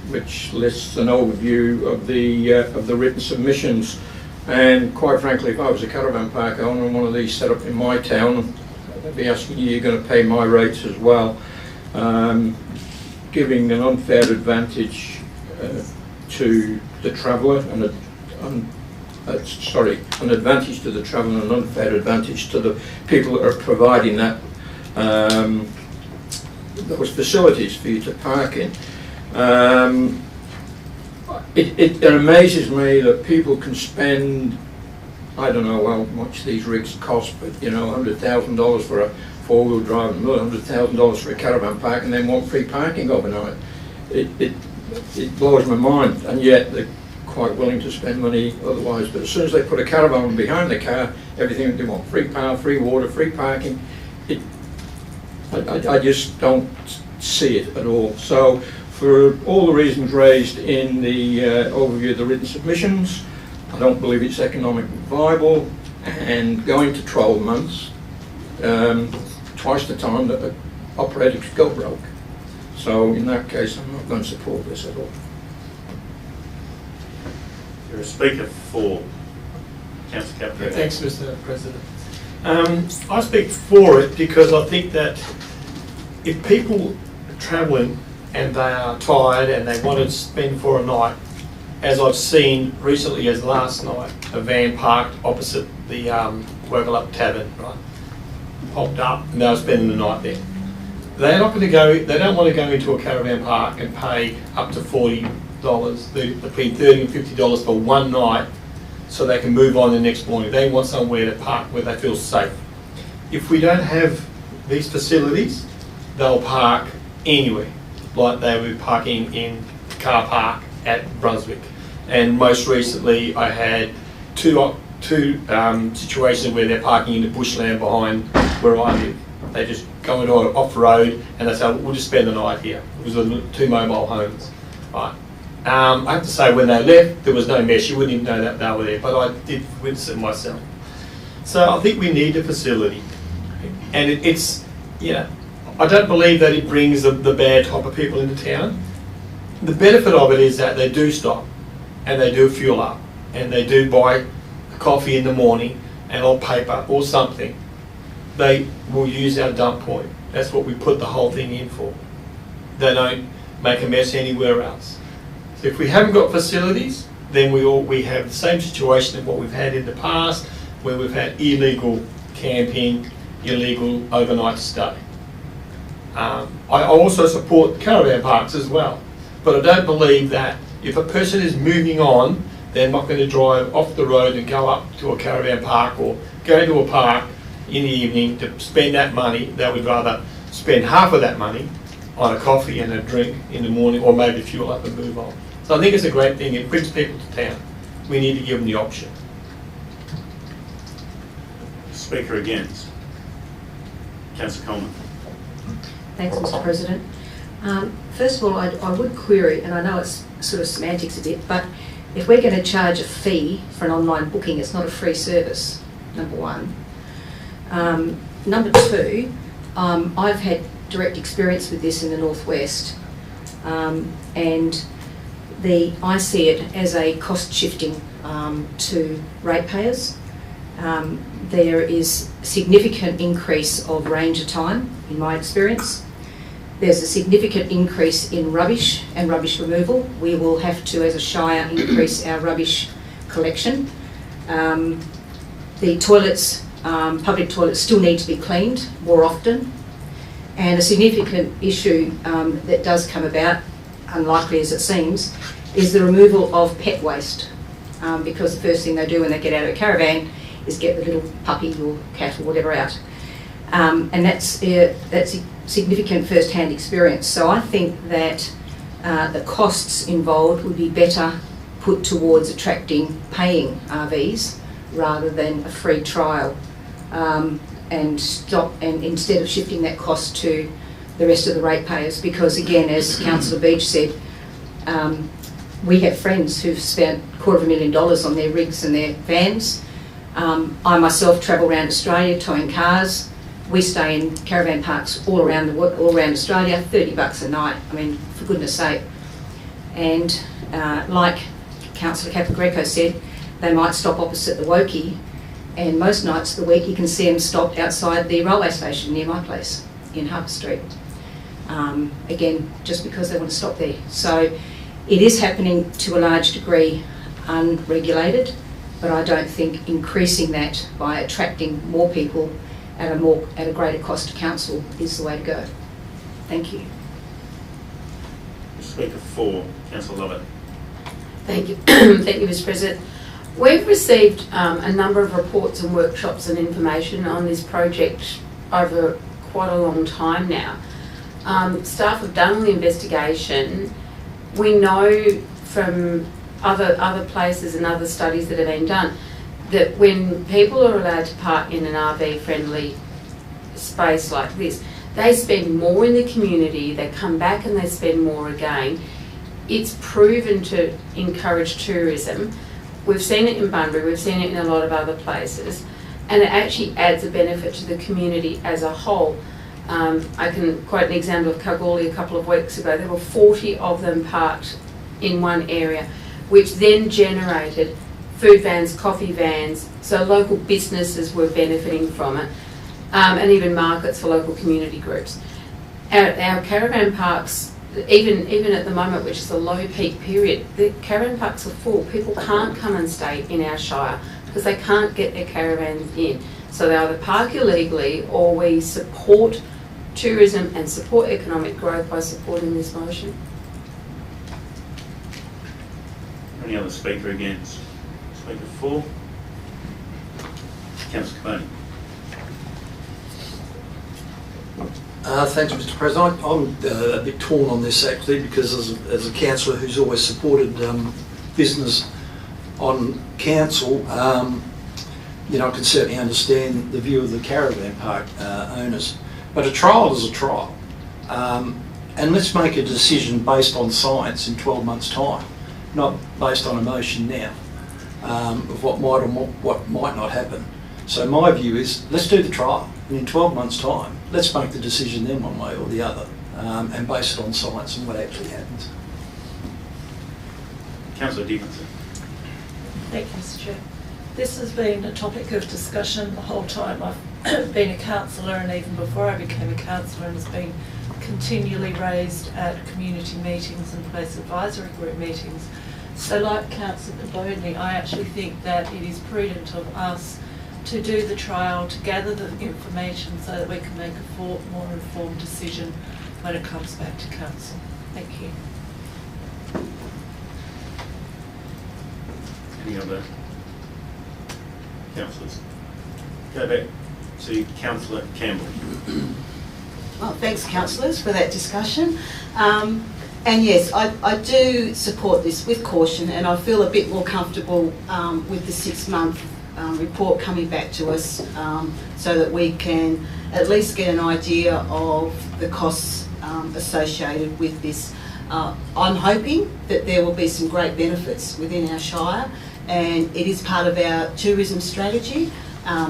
which lists an overview of the written submissions. And quite frankly, if I was a caravan park owner and one of these set up in my town, I'd be asking you, you're going to pay my rates as well, giving an unfair advantage to the traveller and an advantage to the traveller and an unfair advantage to the people that are providing that those facilities for you to park in. It amazes me that people can spend, I don't know how much these rigs cost, but you know, $100,000 for a four-wheel drive and another $100,000 for a caravan park, and then want free parking overnight. It blows my mind, and yet they're quite willing to spend money otherwise. But as soon as they put a caravan behind the car, everything they want, free power, free water, free parking, I just don't see it at all. So for all the reasons raised in the overview of the written submissions, I don't believe it's economically viable, and going to 12 months, twice the time that the operator could go broke. So in that case, I'm not going to support this at all. You're a speaker for Councillor Caput. Thanks, Mr. President. I speak for it because I think that if people are travelling and they are tired and they want to spend for a night, as I've seen recently as last night, a van parked opposite the Workalup Tavern, right, popped up and they were spending the night there. They're not going to go, they don't want to go into a caravan park and pay up to $40, between $30 and $50 for one night so they can move on the next morning. They want somewhere to park where they feel safe. If we don't have these facilities, they'll park anywhere, like they were parking in the car park at Brunswick. And most recently I had two situations where they're parking in the bushland behind where I live. They just go into off the road and they say, well, we'll just spend the night here. It was 2 mobile homes. Right. I have to say, when they left, there was no mess. You wouldn't even know that they were there, but I did witness it myself. So I think we need a facility. And it's, you know, I don't believe that it brings the bad type of people into town. The benefit of it is that they do stop and they do fuel up and they do buy coffee in the morning and or paper or something. They will use our dump point. That's what we put the whole thing in for. They don't make a mess anywhere else. So if we haven't got facilities, then we have the same situation as what we've had in the past, where we've had illegal camping, illegal overnight stay. I also support caravan parks as well, but I don't believe that if a person is moving on, they're not going to drive off the road and go up to a caravan park or go to a park in the evening to spend that money. They would rather spend half of that money on a coffee and a drink in the morning, or maybe fuel up and move on. So I think it's a great thing. It brings people to town. We need to give them the option. Speaker against. Councillor Coleman. Thanks, Mr. President. First of all, I would query, and I know it's sort of semantics a bit, but if we're going to charge a fee for an online booking, it's not a free service, number one. Number two, I've had direct experience with this in the Northwest, and I see it as a cost shifting to ratepayers. There is significant increase of ranger time, in my experience. There's a significant increase in rubbish and rubbish removal. We will have to, as a shire, increase our rubbish collection. The toilets, public toilets, still need to be cleaned more often. And a significant issue that does come about, unlikely as it seems, is the removal of pet waste. Because the first thing they do when they get out of a caravan is get the little puppy or cat or whatever out. And that's significant first-hand experience. So I think that the costs involved would be better put towards attracting paying RVs rather than a free trial, and instead of shifting that cost to the rest of the ratepayers. Because again, as Councillor Beach said, we have friends who've spent $250,000 on their rigs and their vans. I myself travel around Australia towing cars. We stay in caravan parks all around Australia, $30 a night. I mean, for goodness sake. And like Councillor Capogreco said, they might stop opposite the Woki, and most nights of the week you can see them stopped outside the railway station near my place in Harper Street. Again, just because they want to stop there. So it is happening to a large degree unregulated, but I don't think increasing that by attracting more people at a greater cost to council is the way to go. Thank you. Speaker 4, Councillor Lovett. Thank you. Thank you, Mr. President. We've received a number of reports and workshops and information on this project over quite a long time now. Staff have done the investigation. We know from other places and other studies that have been done that when people are allowed to park in an RV-friendly space like this, they spend more in the community, they come back and they spend more again. It's proven to encourage tourism. We've seen it in Bunbury, we've seen it in a lot of other places, and it actually adds a benefit to the community as a whole. I can quote an example of Kalgoorlie a couple of weeks ago. There were 40 of them parked in one area, which then generated food vans, coffee vans, so local businesses were benefiting from it, and even markets for local community groups. Our caravan parks, even at the moment, which is a low peak period, the caravan parks are full. People can't come and stay in our shire because they can't get their caravans in. So they either park illegally, or we support tourism and support economic growth by supporting this motion. Any other speaker against? Speaker 4. Councillor Caboni. Thanks, Mr. President. I'm a bit torn on this actually, because as a councillor who's always supported business on council, you know, I can certainly understand the view of the caravan park owners. But a trial is a trial. And let's make a decision based on science in 12 months' time, not based on emotion now, of what might or what might not happen. So my view is, let's do the trial, and in 12 months' time, let's make the decision then one way or the other, and base it on science and what actually happens. Councillor Dickinson. Thank you, Mr. Chair. This has been a topic of discussion the whole time I've been a councillor, and even before I became a councillor, and has been continually raised at community meetings and police advisory group meetings. So like Councillor Caboni, I actually think that it is prudent of us to do the trial, to gather the information so that we can make a more informed decision when it comes back to council. Thank you. Any other councillors? Go back to Councillor Campbell. Well, thanks, councillors, for that discussion. And yes, I do support this with caution, and I feel a bit more comfortable with the 6-month report coming back to us, so that we can at least get an idea of the costs associated with this. I'm hoping that there will be some great benefits within our shire, and it is part of our tourism strategy.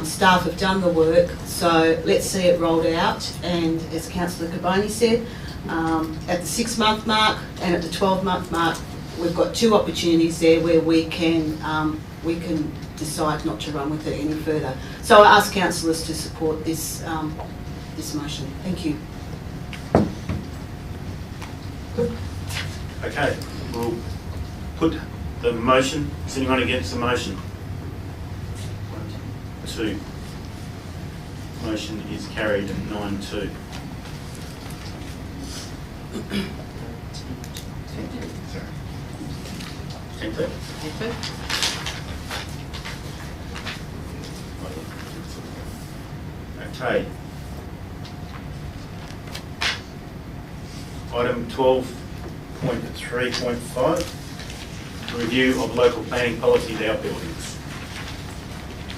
Staff have done the work, so let's see it rolled out. And as Councillor Caboni said, at the 6-month mark and at the 12-month mark, we've got 2 opportunities there where we can decide not to run with it any further. So I ask councillors to support this this motion. Thank you. Okay, we'll put the motion. Is anyone against the motion? 2. Motion is carried 9-2. Okay. Item 12.3.5, review of local planning policies outbuildings.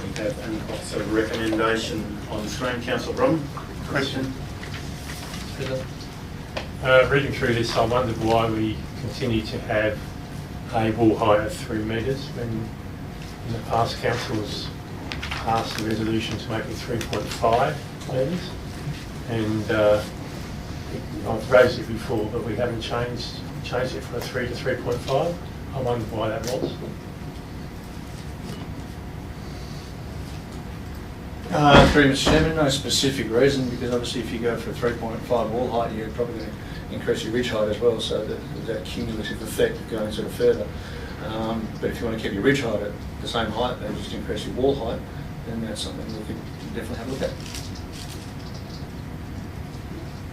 We have an officer recommendation on the screen. Councillor Brom. Question. Reading through this, I wondered why we continue to have a wall height of 3 metres when in the past councils passed a resolution to make it 3.5 metres. And I've raised it before, but we haven't changed it from a 3 to 3.5. I wondered why that was. Through Mr. Chairman, no specific reason, because obviously if you go for a 3.5 wall height, you're probably going to increase your ridge height as well, so there's that cumulative effect of going sort of further. But if you want to keep your ridge height at the same height and just increase your wall height, then that's something we could definitely have a look at.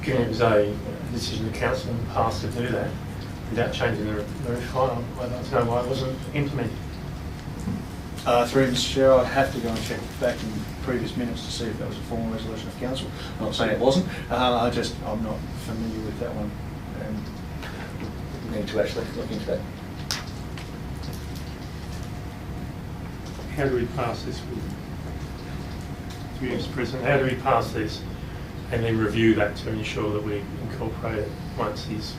Given it was a decision the council passed to do that without changing the roof height, I'd like to know why it wasn't implemented. Through Mr. Chair, I'd have to go and check back in previous minutes to see if that was a formal resolution of council. I'm not saying it wasn't. I'm not familiar with that one, and we need to actually look into that. How do we pass this? Mr. President, how do we pass this and then review that to ensure that we incorporate it once Mr.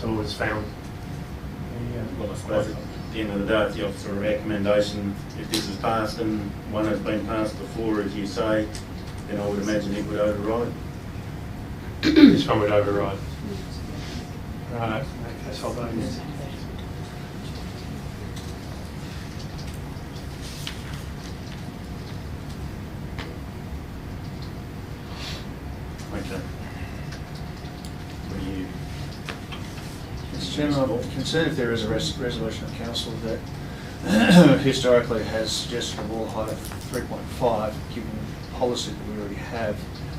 Hall has found Well, I suppose at the end of the day, it's the officer recommendation. If this is passed and one has been passed before, as you say, then I would imagine it would override. This one would override. Right, okay, so I'll vote yes. Okay. What do you? Mr. Chairman, I'm concerned if there is a resolution of council that historically has suggested a wall height of 3.5, given the policy that we already have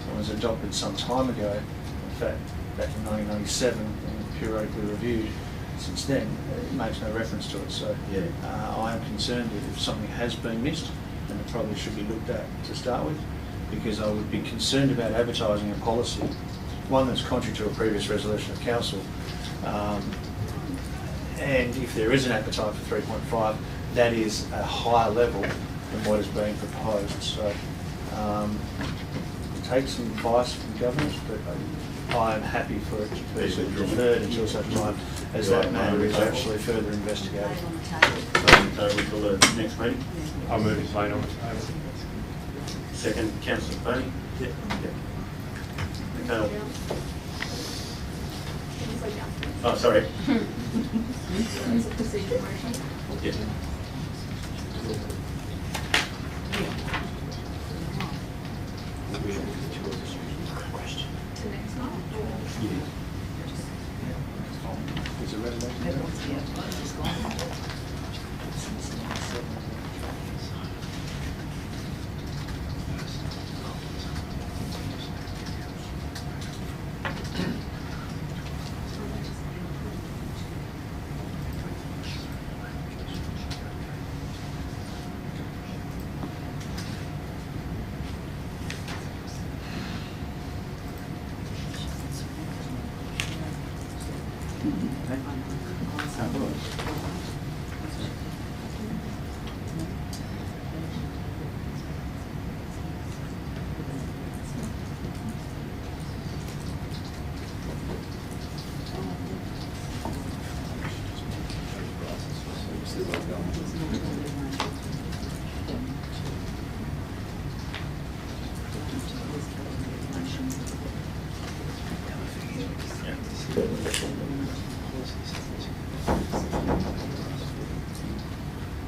and was adopted some time ago, in fact back in 1997 and periodically reviewed, since then, it makes no reference to it. So I am concerned that if something has been missed, then it probably should be looked at to start with, because I would be concerned about advertising a policy, one that's contrary to a previous resolution of council, and if there is an appetite for 3.5, that is a higher level than what is being proposed. So take some advice from government, but I am happy for it to be deferred until such time as that matter is actually further investigated. So until the next meeting. I'll move it later on the table. Second, Councillor Boney. Yeah. Okay. Oh, sorry. It's a procedure motion. Yeah. To next night. Is it resolution?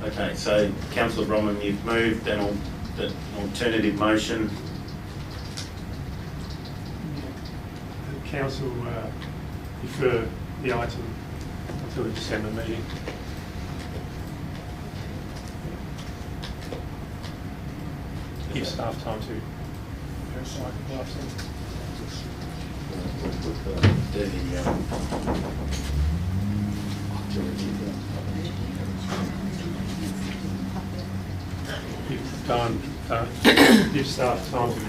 Okay, so Councillor Bromham, you've moved an alternative motion. Council defer the item until the December meeting. Give staff time to verify compliance. Give staff time to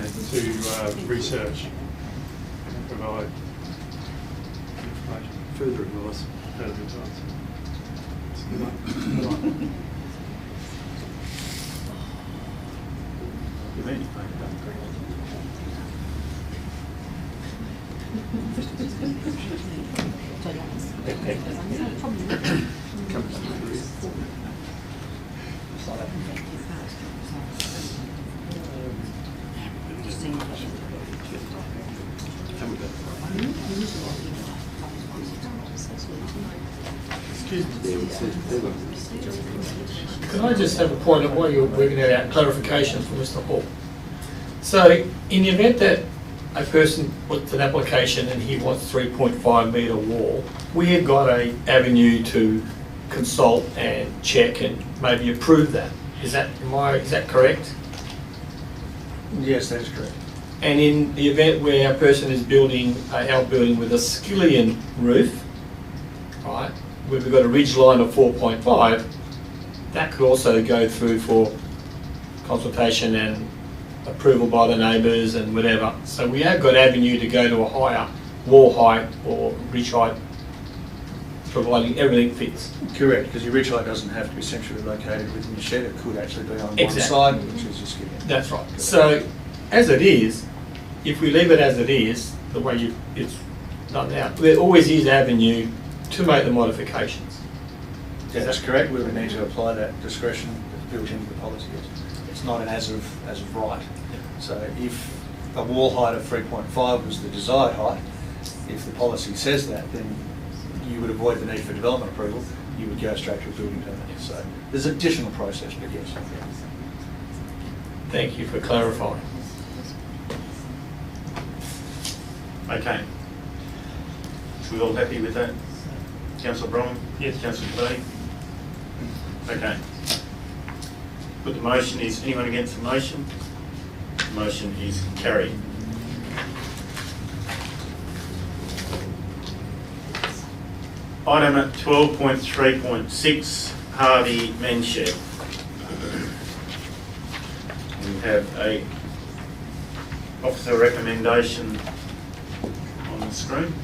research and provide information. Further advice. Further advice. Can I just have a point of while you're working that out, clarification for Mr. Hall? So, in the event that a person puts an application and he wants 3.5 metre wall, we have got an avenue to consult and check and maybe approve that. Is that correct? Yes, that is correct. And in the event where a person is building a outbuilding with a skillion roof, right, where we've got a ridge line of 4.5, that could also go through for consultation and approval by the neighbours and whatever. So we have got avenue to go to a higher wall height or ridge height, providing everything fits. Correct, because your ridge height doesn't have to be centrally located within your shed. It could actually be on Exactly. one side, which is your skillion. That's right. So, as it is, if we leave it as it is, the way it's done now, there always is avenue to make the modifications. That's correct. We would need to apply that discretion that's built into the policy. It's not an as of right. So if a wall height of 3.5 was the desired height, if the policy says that, then you would avoid the need for development approval. You would go straight to a building permit. So there's an additional process, but yes. Thank you for clarifying. Okay. We all happy with that? Councillor Bromham? Yes. Councillor Clay? Okay. But the motion is, anyone against the motion? The motion is carried. Item 12.3.6, Harvey Men's Shed. We have a officer recommendation on the screen.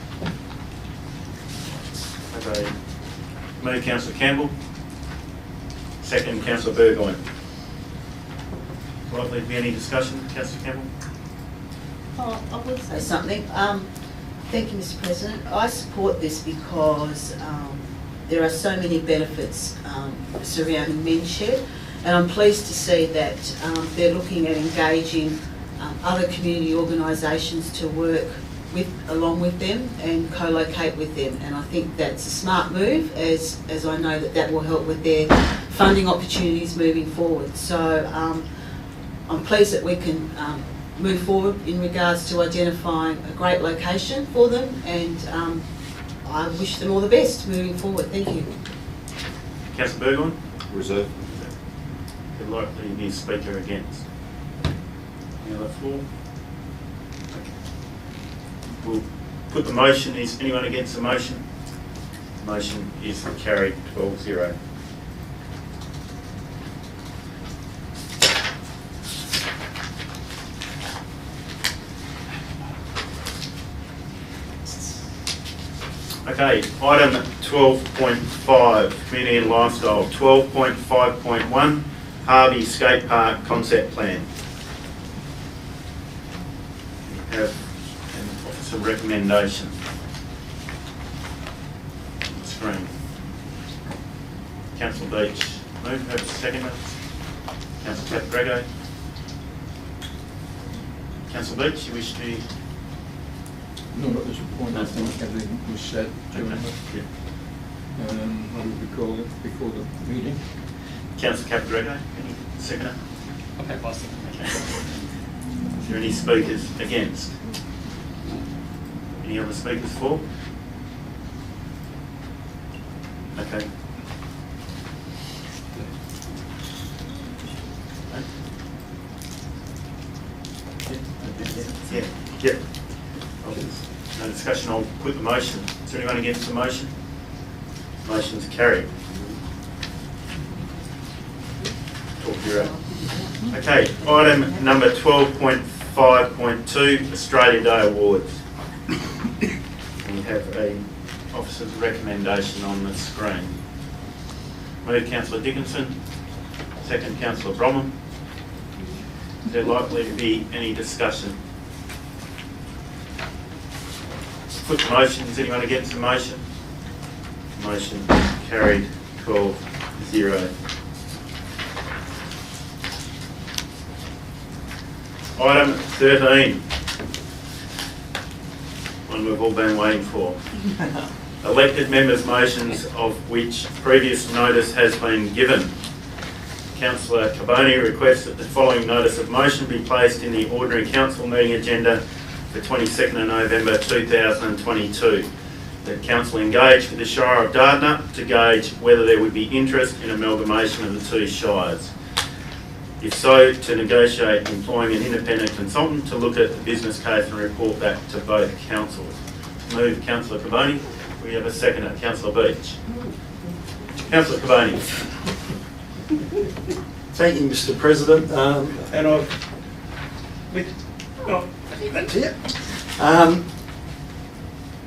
Okay. Move Councillor Campbell. Second, Councillor Burgoyne. Likely to be any discussion, Councillor Campbell? I will say something. Thank you, Mr. President. I support this because there are so many benefits surrounding Men's Shed, and I'm pleased to see that they're looking at engaging other community organisations to work along with them and co-locate with them, and I think that's a smart move, as I know that will help with their funding opportunities moving forward. So I'm pleased that we can move forward in regards to identifying a great location for them, and I wish them all the best moving forward. Thank you. Councillor Burgoyne? Reserve. Would likely be a speaker against. Any other floor? Okay. We'll put the motion. Is anyone against the motion? The motion is carried 12-0. Okay, item 12.5, Community and Lifestyle. 12.5.1, Harvey Skate Park Concept Plan. We have an officer recommendation on the screen. Councillor Beach, move. Have a second. Councillor Grego. Councillor Beach, you wish to... No, that was a point. I think everything was said during what we call it before the meeting. Councillor Capodrago, any seconder? Okay, pass it. Okay. Is there any speakers against? Any other speakers for? Okay. Yeah. No discussion, I'll put the motion. Is there anyone against the motion? Motion's carried. 12-0. Okay, item number 12.5.2, Australia Day Awards. We have a officer's recommendation on the screen. Move Councillor Dickinson, second Councillor Bromham. Is there likely to be any discussion? Put the motion. Is anyone against the motion? Motion carried 12-0. Item 13. One we've all been waiting for. Elected members' motions of which previous notice has been given. Councillor Carboni requests that the following notice of motion be placed in the ordinary council meeting agenda for 22nd of November 2022. That council engage with the Shire of Dardanup to gauge whether there would be interest in amalgamation of the two shires. If so, to negotiate employing an independent consultant to look at the business case and report back to both councils. Move Councillor Carboni. We have a seconder, Councillor Beach. Councillor Carboni. Thank you, Mr. President.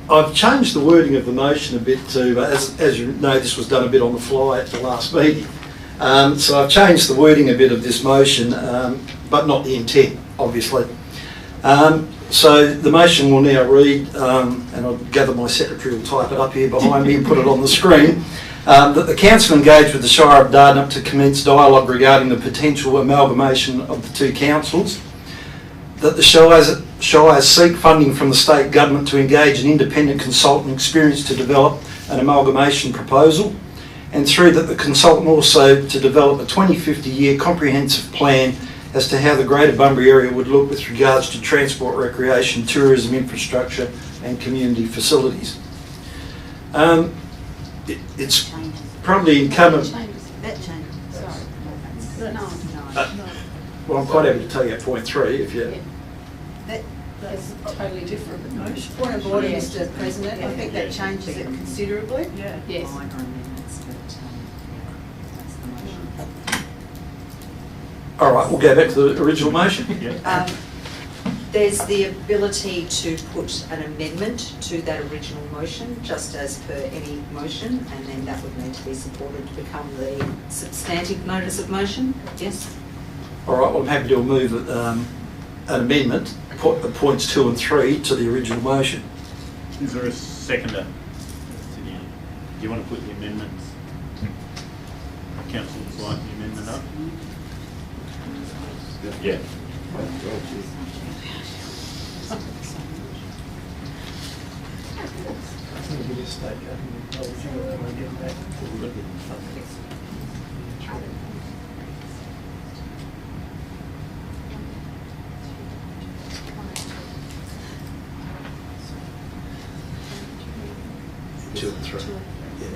I've changed the wording of the motion a bit to, as you know, this was done a bit on the fly at the last meeting. So I've changed the wording a bit of this motion, but not the intent, obviously. So the motion will now read, and I'll gather my secretary will type it up here behind me and put it on the screen, that the council engage with the Shire of Dardanup to commence dialogue regarding the potential amalgamation of the two councils, that the shires seek funding from the state government to engage an independent consultant experienced to develop an amalgamation proposal, and through that the consultant also to develop a 20-50-year comprehensive plan as to how the Greater Bunbury area would look with regards to transport, recreation, tourism, infrastructure and community facilities. It's probably incumbent... That changes. Sorry. Well, I'm quite happy to tell you at point 3 if you... That's a totally different motion. Point of order, Mr. President. I think that changes it considerably. Yeah. Yes. All right, we'll go back to the original motion. There's the ability to put an amendment to that original motion, just as per any motion, and then that would need to be supported to become the substantive notice of motion. Yes? All right, well, I'm happy to move an amendment, points 2 and 3 to the original motion. Is there a seconder? Do you want to put the amendments? Council would like the amendment up? Yeah. Two and three. Yeah.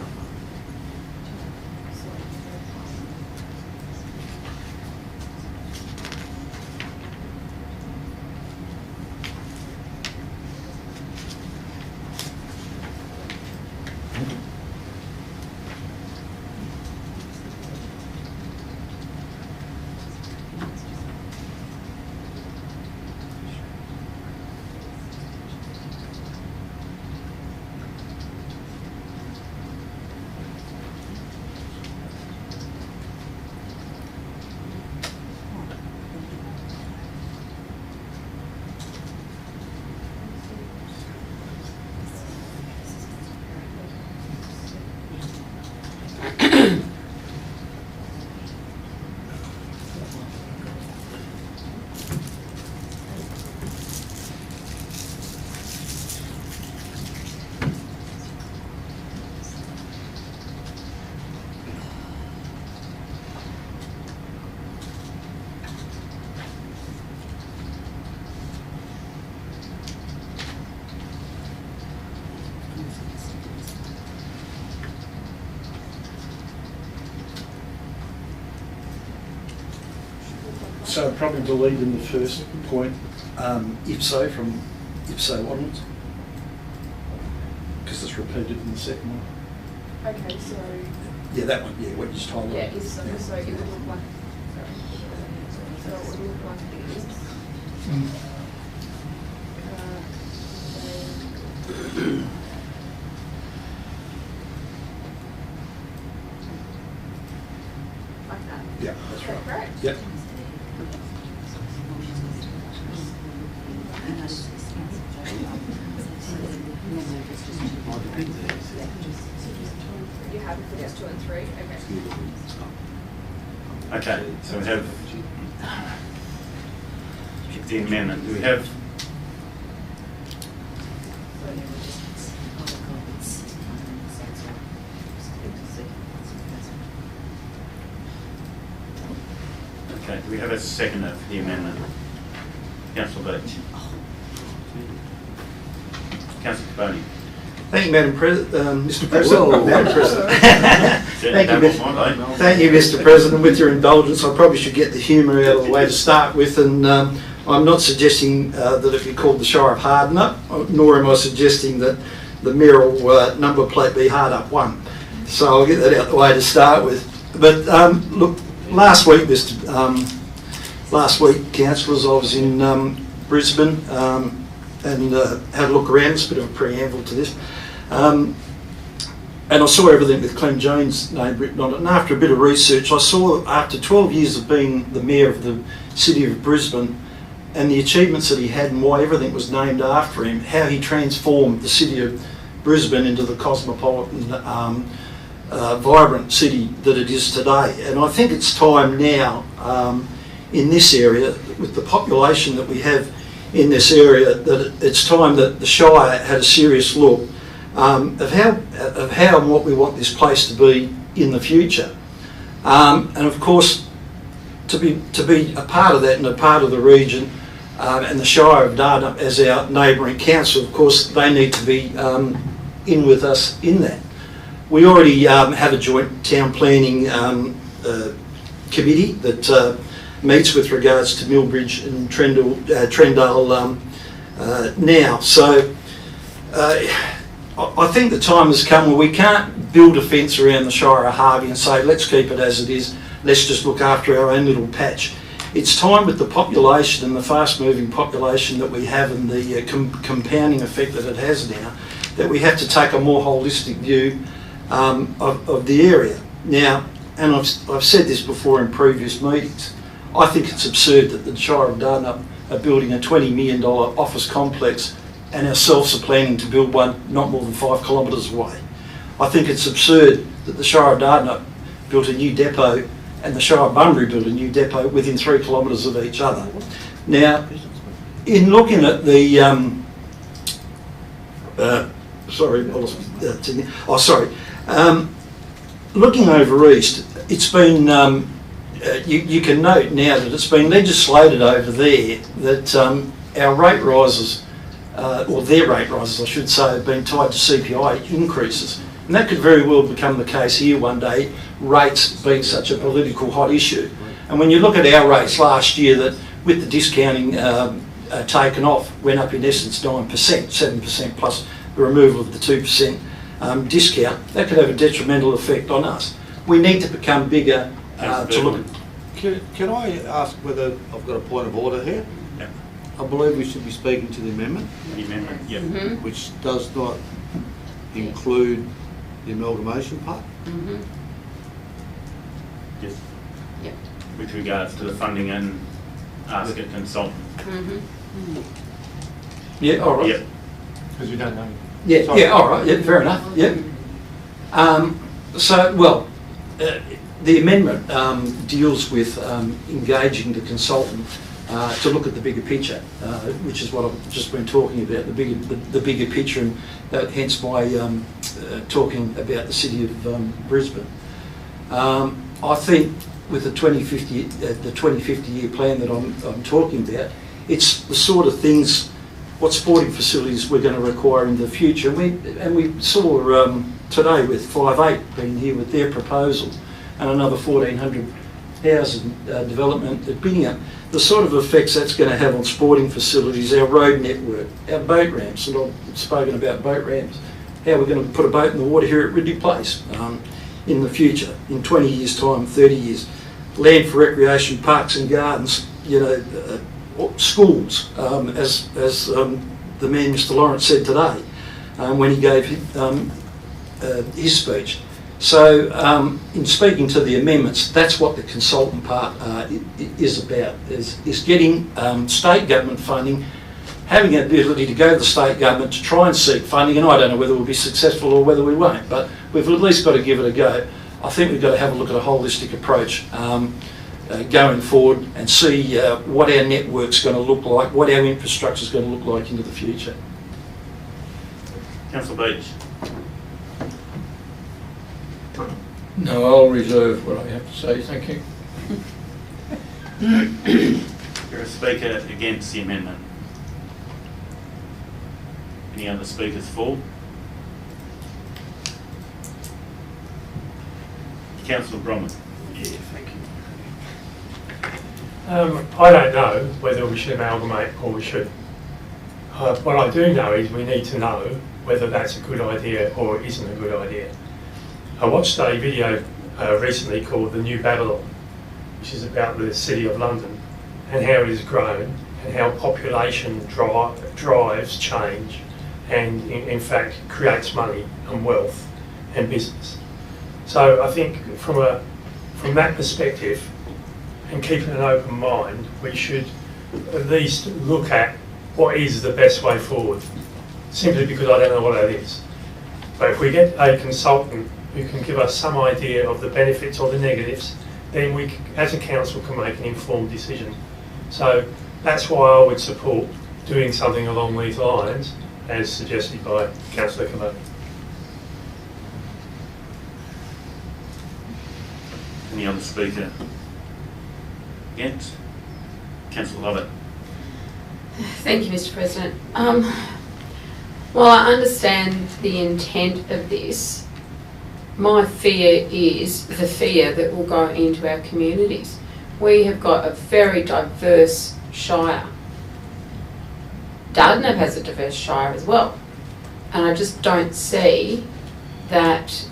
So probably delete in the first point, if so, from if so onwards, because it's repeated in the second one. Okay, so Yeah, that one, yeah, what you just highlighted. yeah, is so, so it would look like, so it would look like this. Like that. Yeah, that's right. Correct. Yep. You're happy for this 2 and 3? Okay. Okay, so we have the amendment. Do we have? Okay, do we have a seconder for the amendment? Councillor Beach. Councillor Caboni. Thank you, Mr. President. Whoa. Madam President. Thank you, Mr. President. With your indulgence, I probably should get the humour out of the way to start with, and I'm not suggesting that it be called the Shire of Hardener, nor am I suggesting that the mayoral number plate be Hard Up 1. So I'll get that out of the way to start with. But look, last week, councillors, I was in Brisbane and had a look around. It's a bit of a preamble to this. And I saw everything with Clem Jones' name written on it. And after a bit of research, I saw, after 12 years of being the mayor of the city of Brisbane, and the achievements that he had and why everything was named after him, how he transformed the city of Brisbane into the cosmopolitan, vibrant city that it is today. And I think it's time now in this area, with the population that we have in this area, that it's time that the Shire had a serious look of how and what we want this place to be in the future. And of course, to be a part of that and a part of the region, and the Shire of Dardanup as our neighbouring council, of course, they need to be in with us in that. We already have a joint town planning committee that meets with regards to Millbridge and Trendale now. So I think the time has come where we can't build a fence around the Shire of Harvey and say, let's keep it as it is, let's just look after our own little patch. It's time, with the population and the fast-moving population that we have and the compounding effect that it has now, that we have to take a more holistic view of the area. Now, and I've said this before in previous meetings, I think it's absurd that the Shire of Dardanup are building a $20 million office complex and ourselves are planning to build one not more than 5 kilometres away. I think it's absurd that the Shire of Dardanup built a new depot and the Shire of Bunbury built a new depot within 3 kilometres of each other. Now, in looking at the, looking over east, it's been, you can note now that it's been legislated over there that our rate rises, or their rate rises I should say, have been tied to CPI increases. And that could very well become the case here one day, rates being such a political hot issue. And when you look at our rates last year, that with the discounting taken off, went up in essence 9%, 7% plus the removal of the 2% discount, that could have a detrimental effect on us. We need to become bigger to look at. Can I ask whether I've got a point of order here? Yeah. I believe we should be speaking to the amendment. The amendment, yeah. Which does not include the amalgamation part. Yes. Yep. With regards to the funding and ask a consultant. Yeah, all right. Yep. Because we don't know. Yeah, Sorry. yeah, all right, yeah, fair enough, yeah. So, well, the amendment deals with engaging the consultant to look at the bigger picture, which is what I've just been talking about, the bigger picture, and hence my talking about the city of Brisbane. I think with the 2050 year plan that I'm talking about, it's the sort of things, what sporting facilities we're going to require in the future. And we saw today with 5/8 being here with their proposal and another 1,400 housing development at Binningham, the sort of effects that's going to have on sporting facilities, our road network, our boat ramps, and I've spoken about boat ramps, how we're going to put a boat in the water here at Ridley Place in the future, in 20 years' time, 30 years. Land for recreation, parks and gardens, you know, schools, as the man Mr Lawrence said today when he gave his speech. So in speaking to the amendments, that's what the consultant part is about, is getting state government funding, having the ability to go to the state government to try and seek funding, and I don't know whether we'll be successful or whether we won't, but we've at least got to give it a go. I think we've got to have a look at a holistic approach going forward and see what our network's going to look like, what our infrastructure's going to look like into the future. Councillor Beach. No, I'll reserve what I have to say, thank you. You're a speaker against the amendment. Any other speakers for? Councillor Bromwich. Yeah, thank you. I don't know whether we should amalgamate or we should. What I do know is we need to know whether that's a good idea or isn't a good idea. I watched a video recently called The New Babylon, which is about the City of London and how it has grown and how population drives change and in fact creates money and wealth and business. So I think from that perspective and keeping an open mind, we should at least look at what is the best way forward, simply because I don't know what that is. But if we get a consultant who can give us some idea of the benefits or the negatives, then we, as a council, can make an informed decision. So that's why I would support doing something along these lines, as suggested by Councillor Cameron. Any other speaker against? Councillor Lovett. Thank you, Mr. President. While I understand the intent of this, my fear is the fear that will go into our communities. We have got a very diverse shire. Dardanup has a diverse shire as well. And I just don't see that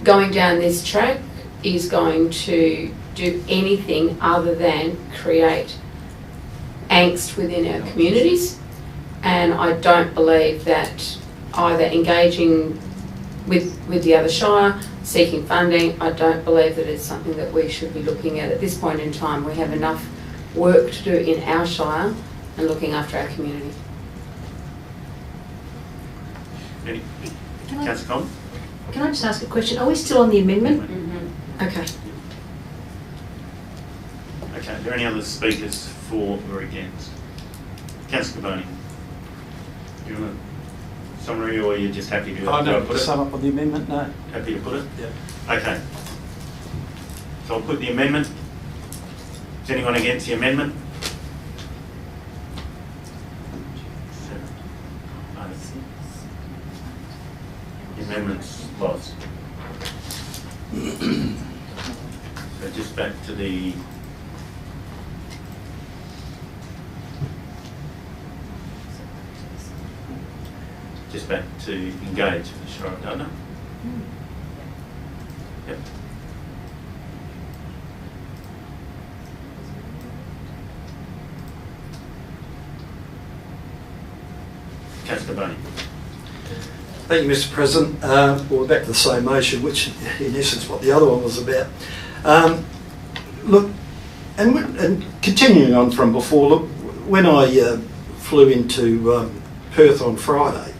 going down this track is going to do anything other than create angst within our communities. And I don't believe that either engaging with the other shire, seeking funding, I don't believe that it's something that we should be looking at this point in time. We have enough work to do in our shire and looking after our community. Councillor Coleman? Can I just ask a question? Are we still on the amendment? Mm-hmm. Okay. Okay, are there any other speakers for or against? Councillor Carboni, you want a summary, or you're just happy to put it? Sum up on the amendment, no. Happy to put it? Yeah. Okay. So I'll put the amendment. Is anyone against the amendment? 7, 8. The amendment's lost. So just back to the engage with the Shire of Dardanup. Yep. Councillor Carboni. Thank you, Mr. President. We're back to the same motion, which in essence what the other one was about. Look, and continuing on from before, look, when I flew into Perth on Friday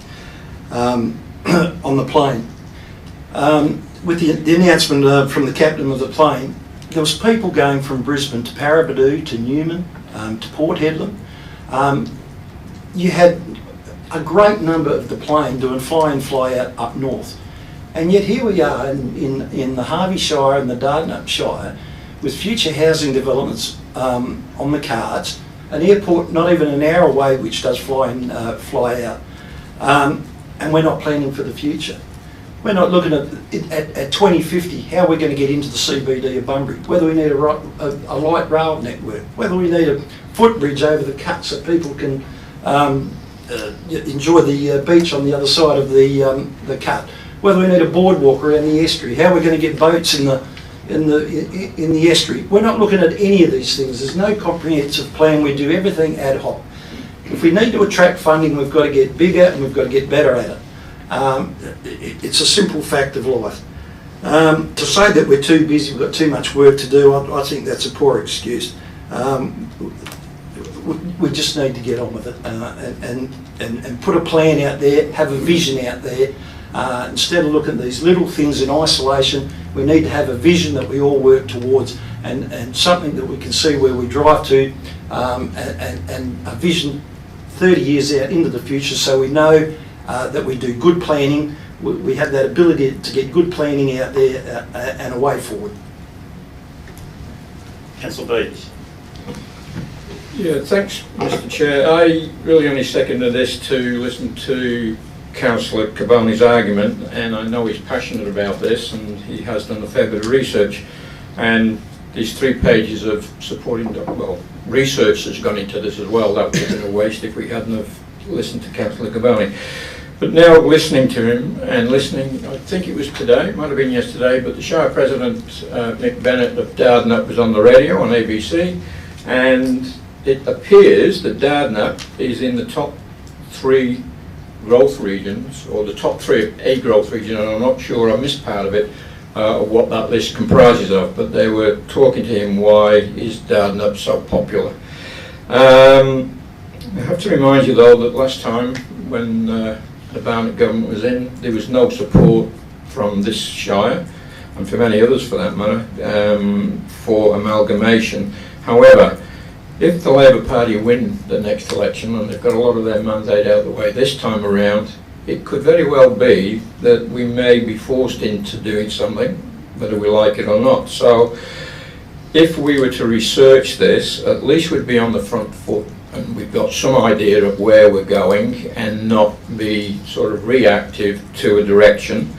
on the plane, with the announcement from the captain of the plane, there was people going from Brisbane to Paraburdoo to Newman to Port Hedland. You had a great number of the plane doing fly in, fly out up north. And yet here we are in the Harvey Shire and the Dardanup Shire with future housing developments on the cards, an airport not even an hour away which does fly in, fly out, and we're not planning for the future. We're not looking at 2050, how we're going to get into the CBD of Bunbury, whether we need a light rail network, whether we need a footbridge over the cut so people can enjoy the beach on the other side of the cut, whether we need a boardwalk around the estuary, how we're going to get boats in the estuary. We're not looking at any of these things. There's no comprehensive plan. We do everything ad hoc. If we need to attract funding, we've got to get bigger and we've got to get better at it. It's a simple fact of life. To say that we're too busy, we've got too much work to do, I think that's a poor excuse. We just need to get on with it and put a plan out there, have a vision out there. Instead of looking at these little things in isolation, we need to have a vision that we all work towards and something that we can see where we drive to, and a vision 30 years out into the future, so we know that we do good planning, we have that ability to get good planning out there and a way forward. Councillor Beach. Yeah, thanks, Mr. Chair. I really only seconded this to listen to Councillor Carboni's argument, and I know he's passionate about this and he has done a fair bit of research, and these 3 pages of supporting, well, research that's gone into this as well, that would have been a waste if we hadn't have listened to Councillor Carboni. But now listening to him and listening, I think it was today, it might have been yesterday, but the Shire President, Mick Bennett of Dardanup, was on the radio on ABC, and it appears that Dardanup is in the top 3 growth regions, or the top 3 of a growth region, and I'm not sure, I missed part of it, of what that list comprises of, but they were talking to him, why is Dardanup so popular? I have to remind you though that last time when the Barnett government was in, there was no support from this Shire, and from any others for that matter, for amalgamation. However, if the Labour Party win the next election, and they've got a lot of their mandate out of the way this time around, it could very well be that we may be forced into doing something, whether we like it or not. So if we were to research this, at least we'd be on the front foot and we've got some idea of where we're going and not be sort of reactive to a direction,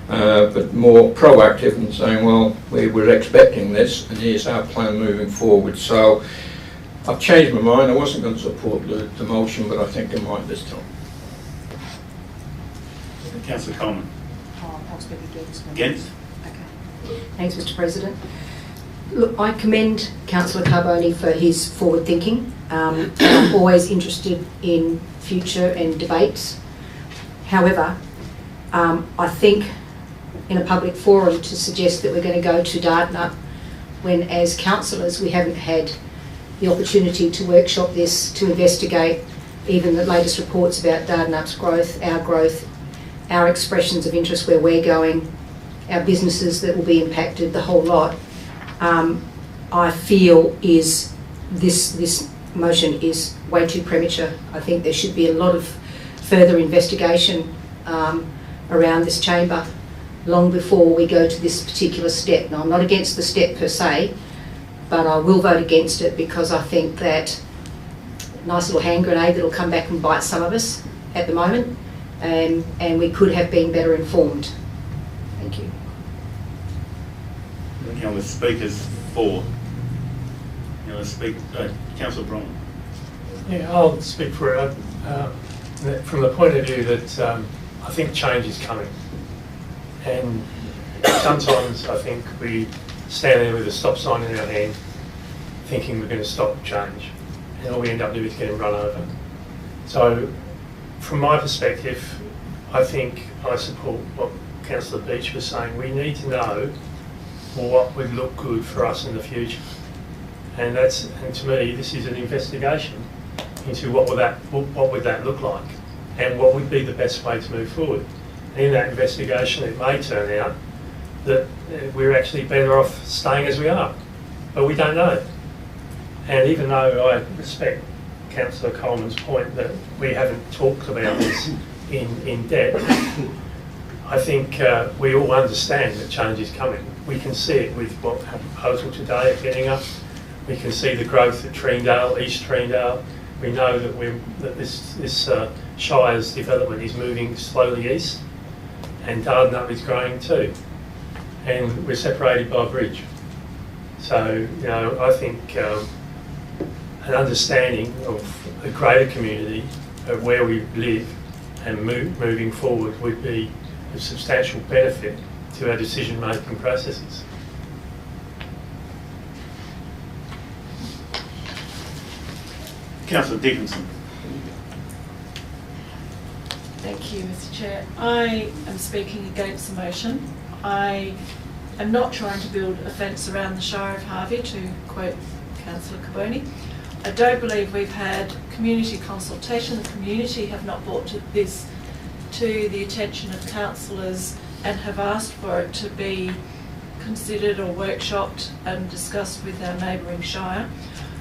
but more proactive and saying, well, we were expecting this and here's our plan moving forward. So I've changed my mind. I wasn't going to support the motion, but I think I might this time. Councillor Coleman. I'll speak against. Against? Okay. Thanks, Mr. President. Look, I commend Councillor Carboni for his forward thinking. I'm always interested in future and debates. However, I think in a public forum to suggest that we're going to go to Dardanup when as councillors we haven't had the opportunity to workshop this, to investigate even the latest reports about Dardanup's growth, our expressions of interest where we're going, our businesses that will be impacted, the whole lot, I feel is this motion is way too premature. I think there should be a lot of further investigation around this chamber long before we go to this particular step. Now, I'm not against the step per se, but I will vote against it because I think that nice little hand grenade that'll come back and bite some of us at the moment, and we could have been better informed. Thank you. Now the speakers for. Now the speak, Councillor Bron. Yeah, I'll speak for it. From the point of view that I think change is coming. And sometimes I think we stand there with a stop sign in our hand thinking we're going to stop change. And all we end up doing is getting run over. So from my perspective, I think I support what Councillor Beach was saying. We need to know what would look good for us in the future. And to me, this is an investigation into what would that look like and what would be the best way to move forward. And in that investigation, it may turn out that we're actually better off staying as we are, but we don't know. And even though I respect Councillor Coleman's point that we haven't talked about this in depth, I think we all understand that change is coming. We can see it with what our proposal today of getting up. We can see the growth at Treendale, East Treendale. We know that this Shire's development is moving slowly east, and Dardanup is growing too. And we're separated by a bridge. So, you know, I think an understanding of a greater community of where we live and moving forward would be of substantial benefit to our decision-making processes. Councillor Dickinson. Thank you, Mr. Chair. I am speaking against the motion. I am not trying to build a fence around the Shire of Harvey, to quote Councillor Carboni. I don't believe we've had community consultation. The community have not brought this to the attention of councillors and have asked for it to be considered or workshopped and discussed with our neighbouring Shire.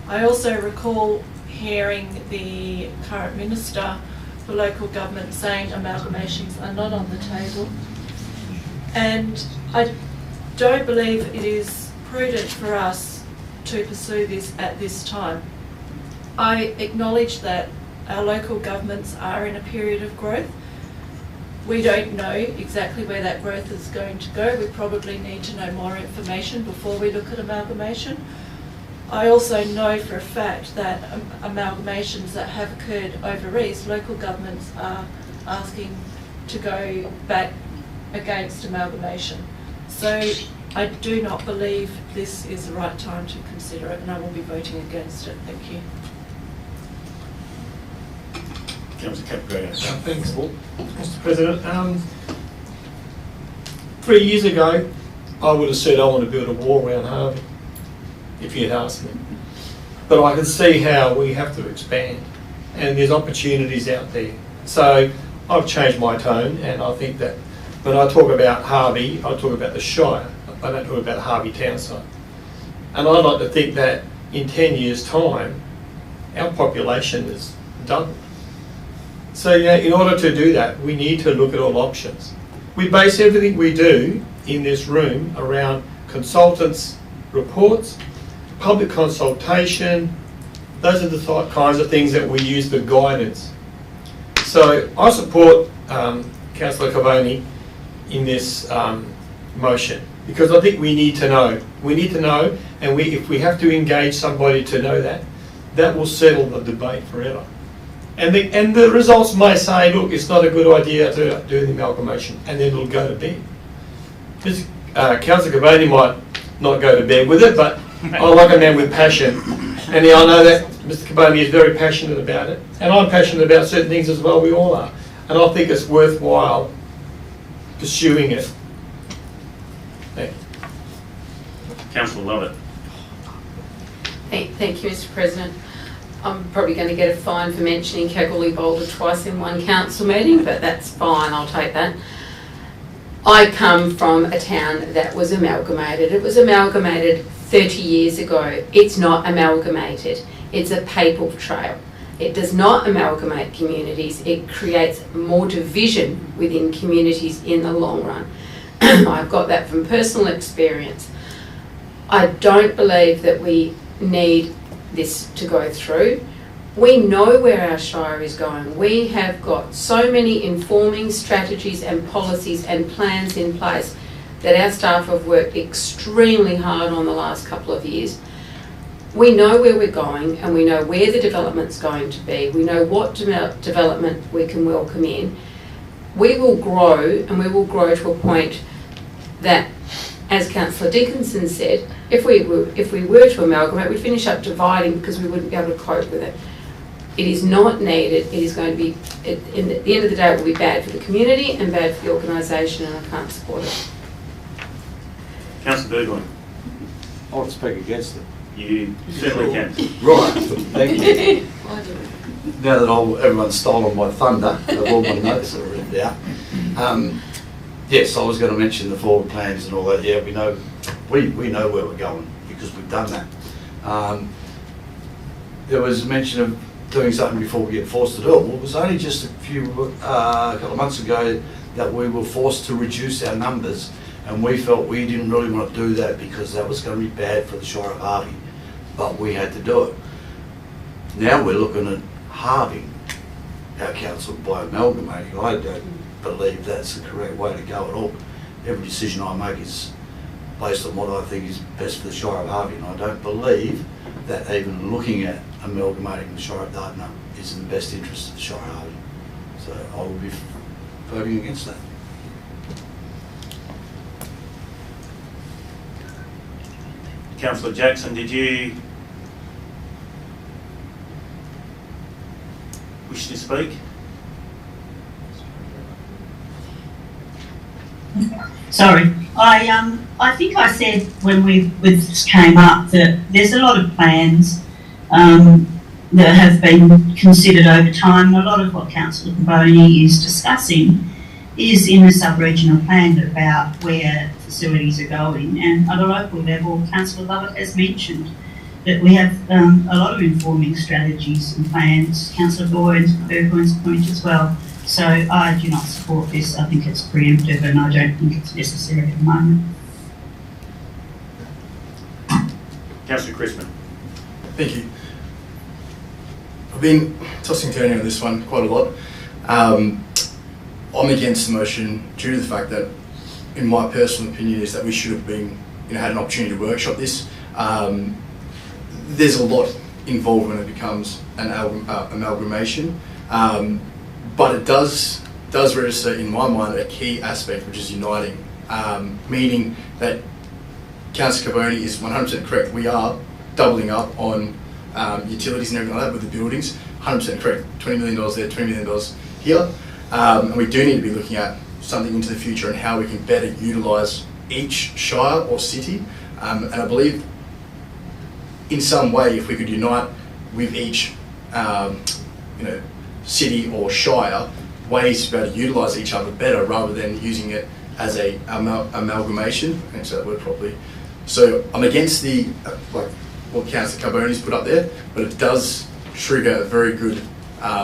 I also recall hearing the current Minister for Local Government saying amalgamations are not on the table. And I don't believe it is prudent for us to pursue this at this time. I acknowledge that our local governments are in a period of growth. We don't know exactly where that growth is going to go. We probably need to know more information before we look at amalgamation. I also know for a fact that amalgamations that have occurred over east, local governments are asking to go back against amalgamation. So I do not believe this is the right time to consider it, and I will be voting against it. Thank you. Councillor Capriato. Thanks, Mr. President. 3 years ago, I would have said I want to build a wall around Harvey, if you'd asked me. But I can see how we have to expand, and there's opportunities out there. So I've changed my tone, and I think that when I talk about Harvey, I talk about the Shire. I don't talk about Harvey Townside. And I'd like to think that in 10 years' time, our population is doubled. So, you know, in order to do that, we need to look at all options. We base everything we do in this room around consultants' reports, public consultation. Those are the kinds of things that we use for guidance. So I support Councillor Carboni in this motion, because I think we need to know. We need to know, and if we have to engage somebody to know that, that will settle the debate forever. And the results may say, look, it's not a good idea to do the amalgamation, and then it'll go to bed. Councillor Cavani might not go to bed with it, but I like a man with passion, and I know that Mr. Cavani is very passionate about it, and I'm passionate about certain things as well, we all are. And I think it's worthwhile pursuing it. Thank you. Councillor Lovett. Thank you, Mr. President. I'm probably going to get a fine for mentioning Kalgoorlie Boulder twice in one council meeting, but that's fine, I'll take that. I come from a town that was amalgamated. It was amalgamated 30 years ago. It's not amalgamated. It's a paper trail. It does not amalgamate communities. It creates more division within communities in the long run. I've got that from personal experience. I don't believe that we need this to go through. We know where our shire is going. We have got so many informing strategies and policies and plans in place that our staff have worked extremely hard on the last couple of years. We know where we're going and we know where the development's going to be. We know what development we can welcome in. We will grow, and we will grow to a point that, as Councillor Dickinson said, if we were to amalgamate, we'd finish up dividing because we wouldn't be able to cope with it. It is not needed. It is going to be, at the end of the day, it will be bad for the community and bad for the organisation, and I can't support it. Councillor Burgoyne. I'll speak against it. You certainly can. Right, thank you. Now that everyone's stolen my thunder, I've all my notes that are written down. Yes, I was going to mention the forward plans and all that. Yeah, we know where we're going because we've done that. There was mention of doing something before we get forced to do it. Well, it was only just a couple of months ago that we were forced to reduce our numbers, and we felt we didn't really want to do that because that was going to be bad for the Shire of Harvey, but we had to do it. Now we're looking at halving our council by amalgamating. I don't believe that's the correct way to go at all. Every decision I make is based on what I think is best for the Shire of Harvey, and I don't believe that even looking at amalgamating the Shire of Dartmouth is in the best interest of the Shire of Harvey. So I will be voting against that. Councillor Jackson, did you wish to speak? Sorry, I think I said when this came up that there's a lot of plans that have been considered over time. A lot of what Councillor Cavani is discussing is in the sub-regional plan about where facilities are going, and at a local level, Councillor Lovett has mentioned that we have a lot of informing strategies and plans. Councillor Burgoyne's point as well. So I do not support this. I think it's preemptive and I don't think it's necessary at the moment. Councillor Crispin. Thank you. I've been tossing and turning on this one quite a lot. I'm against the motion due to the fact that, in my personal opinion, is that we should have been, had an opportunity to workshop this. There's a lot involved when it becomes an amalgamation. But it does register in my mind a key aspect, which is uniting, meaning that Councillor Cavani is 100% correct. We are doubling up on utilities and everything like that with the buildings. 100% correct. $20 million there, $20 million here. And we do need to be looking at something into the future and how we can better utilise each shire or city. And I believe in some way, if we could unite with each city or shire, ways to be able to utilise each other better rather than using it as a amalgamation. I can't say that word properly. So I'm against the what Councillor Carboni's put up there, but it does trigger a very good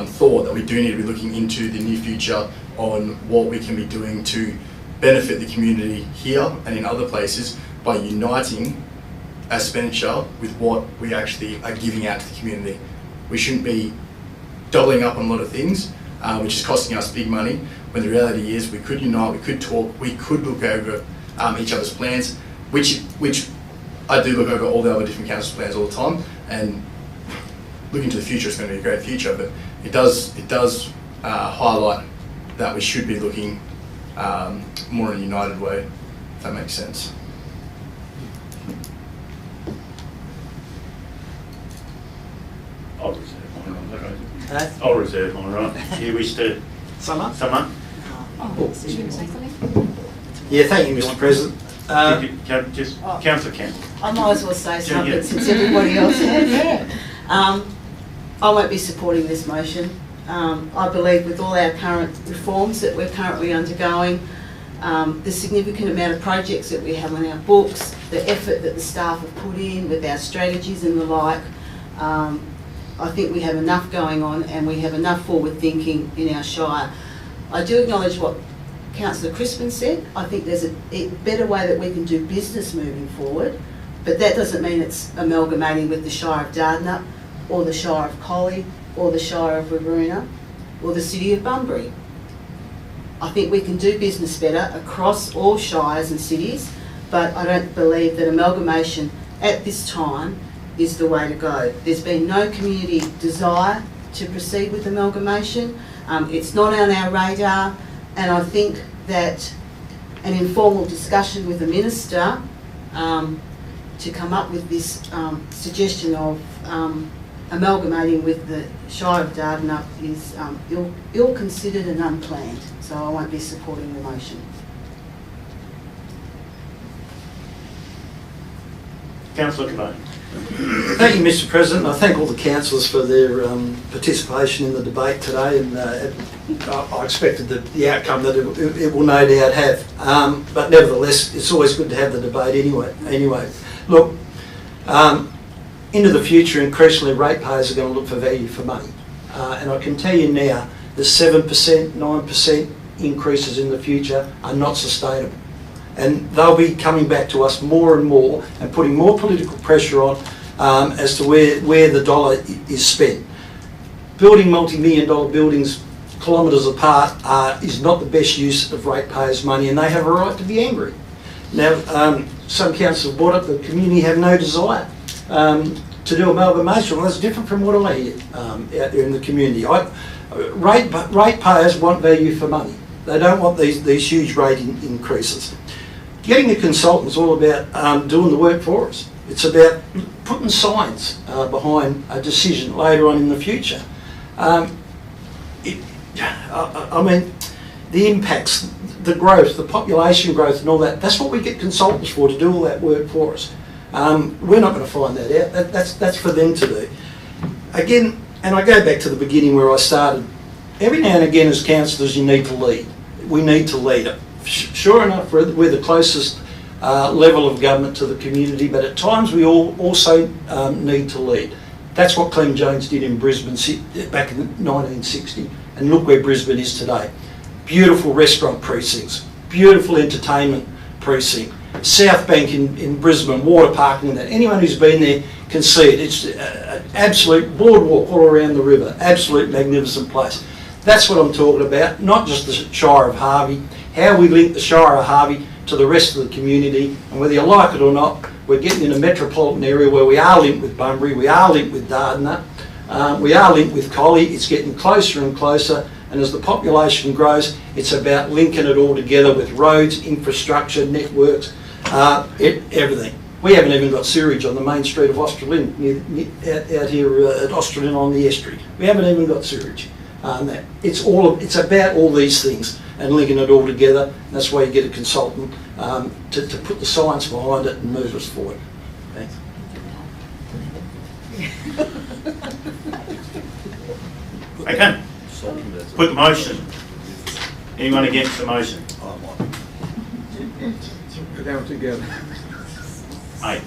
thought that we do need to be looking into the near future on what we can be doing to benefit the community here and in other places by uniting expenditure with what we actually are giving out to the community. We shouldn't be doubling up on a lot of things, which is costing us big money, when the reality is we could unite, we could talk, we could look over each other's plans, which I do look over all the other different council plans all the time, and looking to the future, it's going to be a great future, but it does highlight that we should be looking more in a united way, if that makes sense. I'll reserve my right. I'll reserve my right. Do you wish to sum up? Yeah, thank you, Mr. President. Councillor Kemp. I might as well say something Yeah. since everybody else has. I won't be supporting this motion. I believe with all our current reforms that we're currently undergoing, the significant amount of projects that we have on our books, the effort that the staff have put in with our strategies and the like, I think we have enough going on and we have enough forward thinking in our shire. I do acknowledge what Councillor Crispin said. I think there's a better way that we can do business moving forward, but that doesn't mean it's amalgamating with the Shire of Dardanup or the Shire of Collie or the Shire of Waroona or the City of Bunbury. I think we can do business better across all shires and cities, but I don't believe that amalgamation at this time is the way to go. There's been no community desire to proceed with amalgamation. It's not on our radar, and I think that an informal discussion with the Minister to come up with this suggestion of amalgamating with the Shire of Dardanup is ill-considered and unplanned, so I won't be supporting the motion. Councillor Cavani. Thank you, Mr. President. I thank all the councillors for their participation in the debate today, and I expected the outcome that it will no doubt have. But nevertheless, it's always good to have the debate anyway. Look, into the future, increasingly ratepayers are going to look for value for money. And I can tell you now, the 7%, 9% increases in the future are not sustainable. And they'll be coming back to us more and more and putting more political pressure on as to where the dollar is spent. Building multi-million dollar buildings kilometres apart is not the best use of ratepayers' money, and they have a right to be angry. Now, some councils brought up the community have no desire to do amalgamation. Well, that's different from what I hear out there in the community. Ratepayers want value for money. They don't want these huge rate increases. Getting a consultant is all about doing the work for us. It's about putting science behind a decision later on in the future. I mean, the impacts, the growth, the population growth and all that, that's what we get consultants for, to do all that work for us. We're not going to find that out. That's for them to do. Again, and I go back to the beginning where I started, every now and again as councillors you need to lead. We need to lead it. Sure enough, we're the closest level of government to the community, but at times we also need to lead. That's what Clem Jones did in Brisbane back in 1960, and look where Brisbane is today. Beautiful restaurant precincts, beautiful entertainment precinct, South Bank in Brisbane, water parking, and that. Anyone who's been there can see it. It's an absolute boardwalk all around the river, absolute magnificent place. That's what I'm talking about, not just the Shire of Harvey, how we link the Shire of Harvey to the rest of the community, and whether you like it or not, we're getting in a metropolitan area where we are linked with Bunbury, we are linked with Dardanup, we are linked with Collie. It's getting closer and closer, and as the population grows, it's about linking it all together with roads, infrastructure, networks, everything. We haven't even got sewerage on the main street of Australind, out here at Australind on the estuary. We haven't even got sewerage. It's about all these things and linking it all together. That's why you get a consultant to put the science behind it and move us forward. Thanks. Okay. Put the motion. Anyone against the motion? Go down together. 8.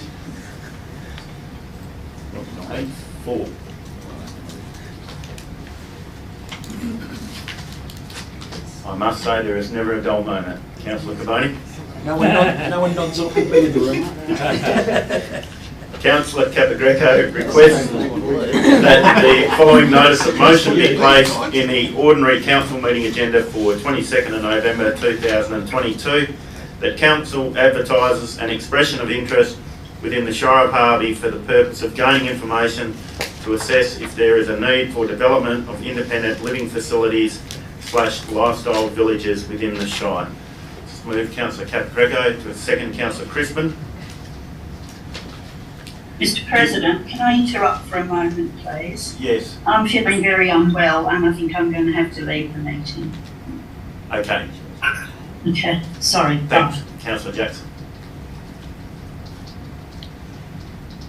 4. I must say there is never a dull moment. Councillor Cavani? No one nods off in the room. Councillor Capagreco requests that the following notice of motion be placed in the ordinary council meeting agenda for 22nd of November 2022, that council advertises an expression of interest within the Shire of Harvey for the purpose of gaining information to assess if there is a need for development of independent living facilities / lifestyle villages within the Shire. Let's move Councillor Caprico to second Councillor Crispin. Mr. President, can I interrupt for a moment, please? Yes. I'm feeling very unwell and I think I'm going to have to leave the meeting. Okay. Okay, sorry. Thanks, Councillor Jackson.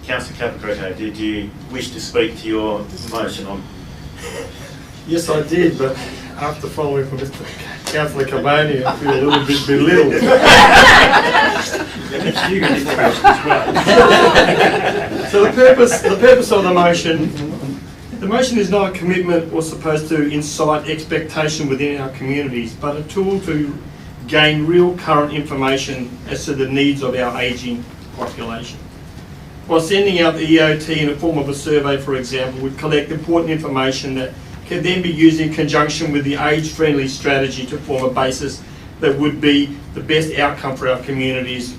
Councillor Caprico, did you wish to speak to your motion on? Yes, I did, but after following from Mr. Councillor Carboni, I feel a little bit belittled. So the purpose of the motion is not a commitment or supposed to incite expectation within our communities, but a tool to gain real current information as to the needs of our ageing population. By sending out the EOT in the form of a survey, for example, we collect important information that can then be used in conjunction with the age-friendly strategy to form a basis that would be the best outcome for our communities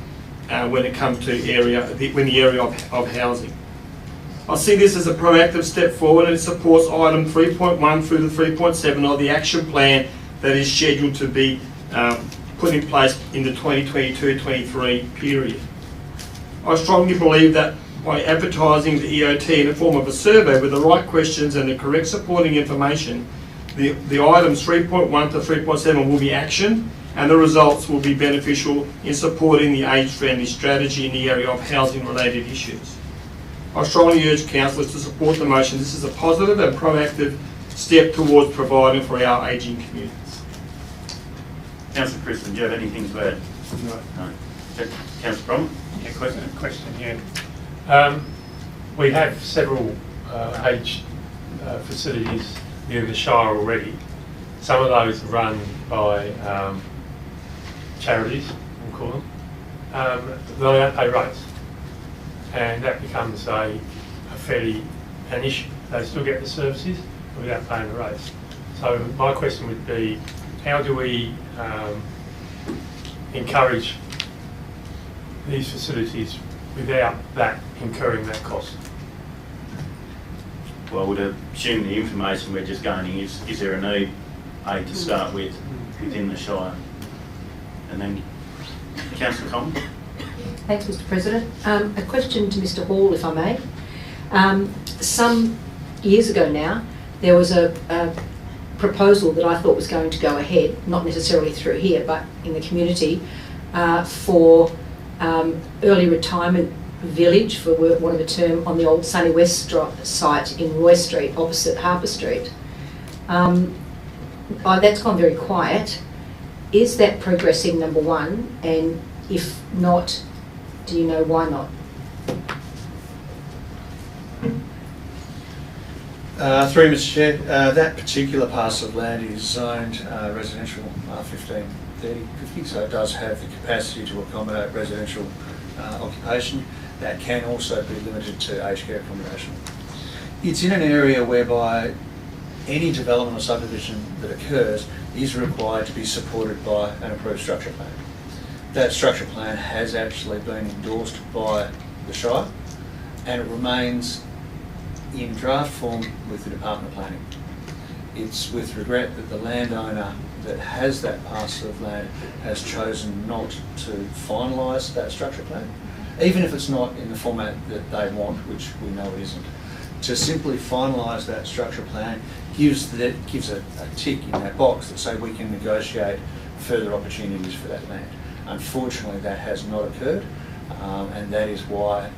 when it comes to the area of housing. I see this as a proactive step forward, and it supports item 3.1 through to 3.7 of the action plan that is scheduled to be put in place in the 2022-23 period. I strongly believe that by advertising the EOT in the form of a survey with the right questions and the correct supporting information, the items 3.1 to 3.7 will be actioned, and the results will be beneficial in supporting the age-friendly strategy in the area of housing-related issues. I strongly urge councillors to support the motion. This is a positive and proactive step towards providing for our ageing communities. Councillor Crispin, do you have anything to add? No. Councillor Bromwich? Yeah, question, yeah. We have several aged facilities near the Shire already. Some of those are run by charities, we'll call them. They don't pay rates, and that becomes an issue. They still get the services without paying the rates. So my question would be, how do we encourage these facilities without that incurring that cost? Well, I would assume the information we're just gaining is there a need, to start with, within the Shire? And then, Councillor Common. Thanks, Mr. President. A question to Mr. Hall, if I may. Some years ago now, there was a proposal that I thought was going to go ahead, not necessarily through here, but in the community, for early retirement village, for want of a term, on the old Sunny West site in Roy Street, opposite Harper Street. That's gone very quiet. Is that progressing, number one? And if not, do you know why not? Through Mr. Chair, that particular parcel of land is zoned residential 15/30/50, so it does have the capacity to accommodate residential occupation. That can also be limited to aged care accommodation. It's in an area whereby any development or subdivision that occurs is required to be supported by an approved structure plan. That structure plan has actually been endorsed by the Shire, and it remains in draft form with the Department of Planning. It's with regret that the landowner that has that parcel of land has chosen not to finalise that structure plan, even if it's not in the format that they want, which we know it isn't. To simply finalise that structure plan gives a tick in that box that say we can negotiate further opportunities for that land. Unfortunately, that has not occurred, and that is why,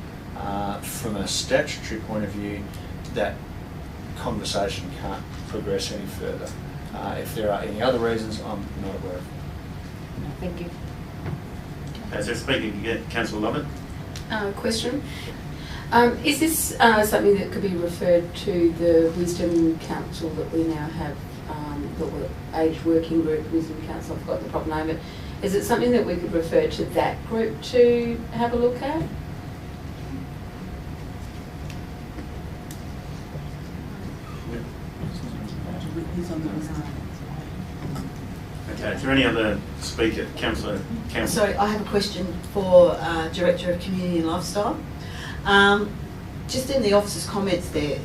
from a statutory point of view, that conversation can't progress any further. If there are any other reasons, I'm not aware of. Thank you. As a speaker, Councillor Lovett. Question. Is this something that could be referred to the Wisdom Council that we now have, the Age Working Group, Wisdom Council, I forgot the proper name, but is it something that we could refer to that group to have a look at? Okay, is there any other speaker? Councillor Campbell. Sorry, I have a question for Director of Community and Lifestyle. Just in the officer's comments there,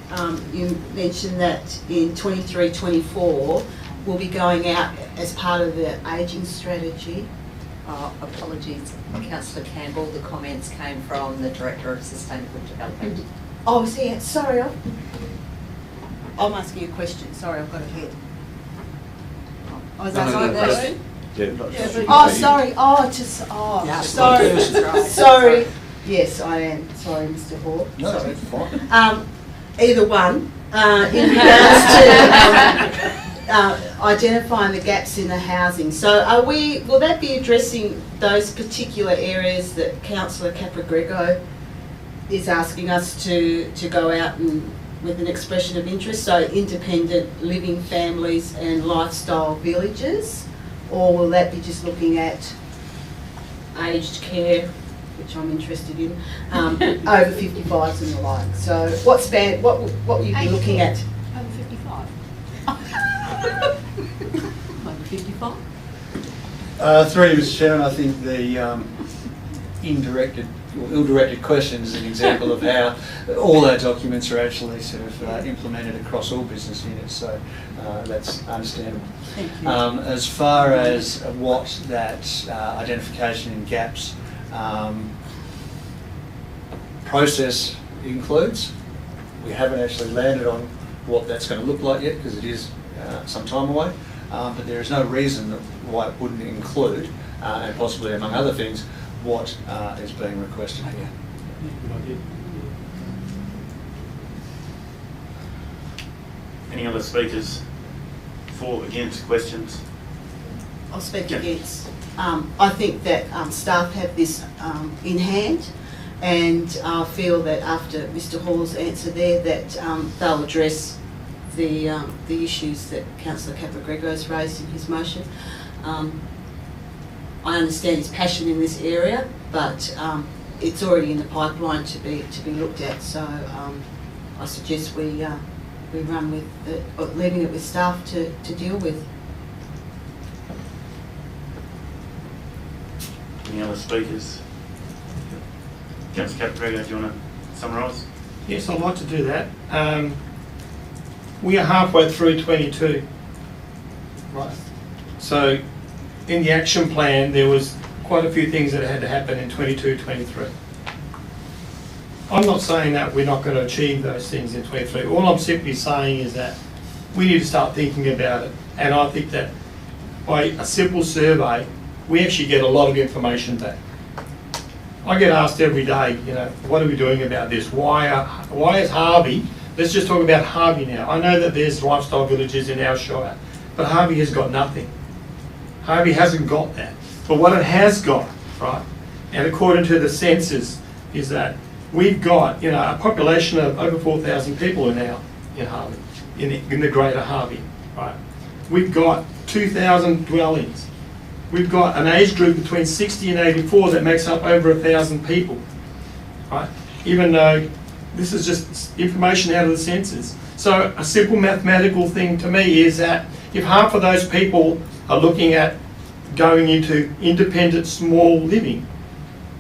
you mentioned that in 23-24 we'll be going out as part of the ageing strategy. Apologies, Councillor Campbell, the comments came from the Director of Sustainable Development. Oh, is he? Sorry, I'm asking a question. Sorry, I've got ahead. I was asking a question. Oh, sorry. Sorry. Sorry. Yes, I am. Sorry, Mr. Hall. No, sorry. that's fine. Either one. In regards to identifying the gaps in the housing. So, will that be addressing those particular areas that Councillor Capra-Grego is asking us to go out and with an expression of interest? So, independent living families and lifestyle villages, or will that be just looking at aged care, which I'm interested in, over 55s and the like? So what will you be looking at? Over 55. Over 55. Through you, Mr. Chairman, I think the indirected or ill-directed question is an example of how all our documents are actually sort of implemented across all business units, so that's understandable. Thank you. As far as what that identification in gaps process includes, we haven't actually landed on what that's going to look like yet because it is some time away, but there is no reason why it wouldn't include, and possibly among other things, what is being requested here. Any other speakers? For, against, questions? I'll speak against. I think that staff have this in hand, and I feel that after Mr. Hall's answer there, that they'll address the issues that Councillor Capra-Grego has raised in his motion. I understand his passion in this area, but it's already in the pipeline to be looked at. So I suggest we run with leaving it with staff to deal with. Any other speakers? Councillor Capra-Grego, do you want to summarise? Yes, I'd like to do that. We are halfway through 22, right? So in the action plan, there was quite a few things that had to happen in 22, 23. I'm not saying that we're not going to achieve those things in 23. All I'm simply saying is that we need to start thinking about it. And I think that by a simple survey, we actually get a lot of information back. I get asked every day, you know, what are we doing about this? Why is Harvey, let's just talk about Harvey now. I know that there's lifestyle villages in our shire, but Harvey has got nothing. Harvey hasn't got that. But what it has got, right, and according to the census, is that we've got, you know, a population of over 4,000 people now in Harvey, in the greater Harvey, right? We've got 2,000 dwellings. We've got an age group between 60 and 84 that makes up over 1,000 people, right? Even though this is just information out of the census. So a simple mathematical thing to me is that if half of those people are looking at going into independent small living,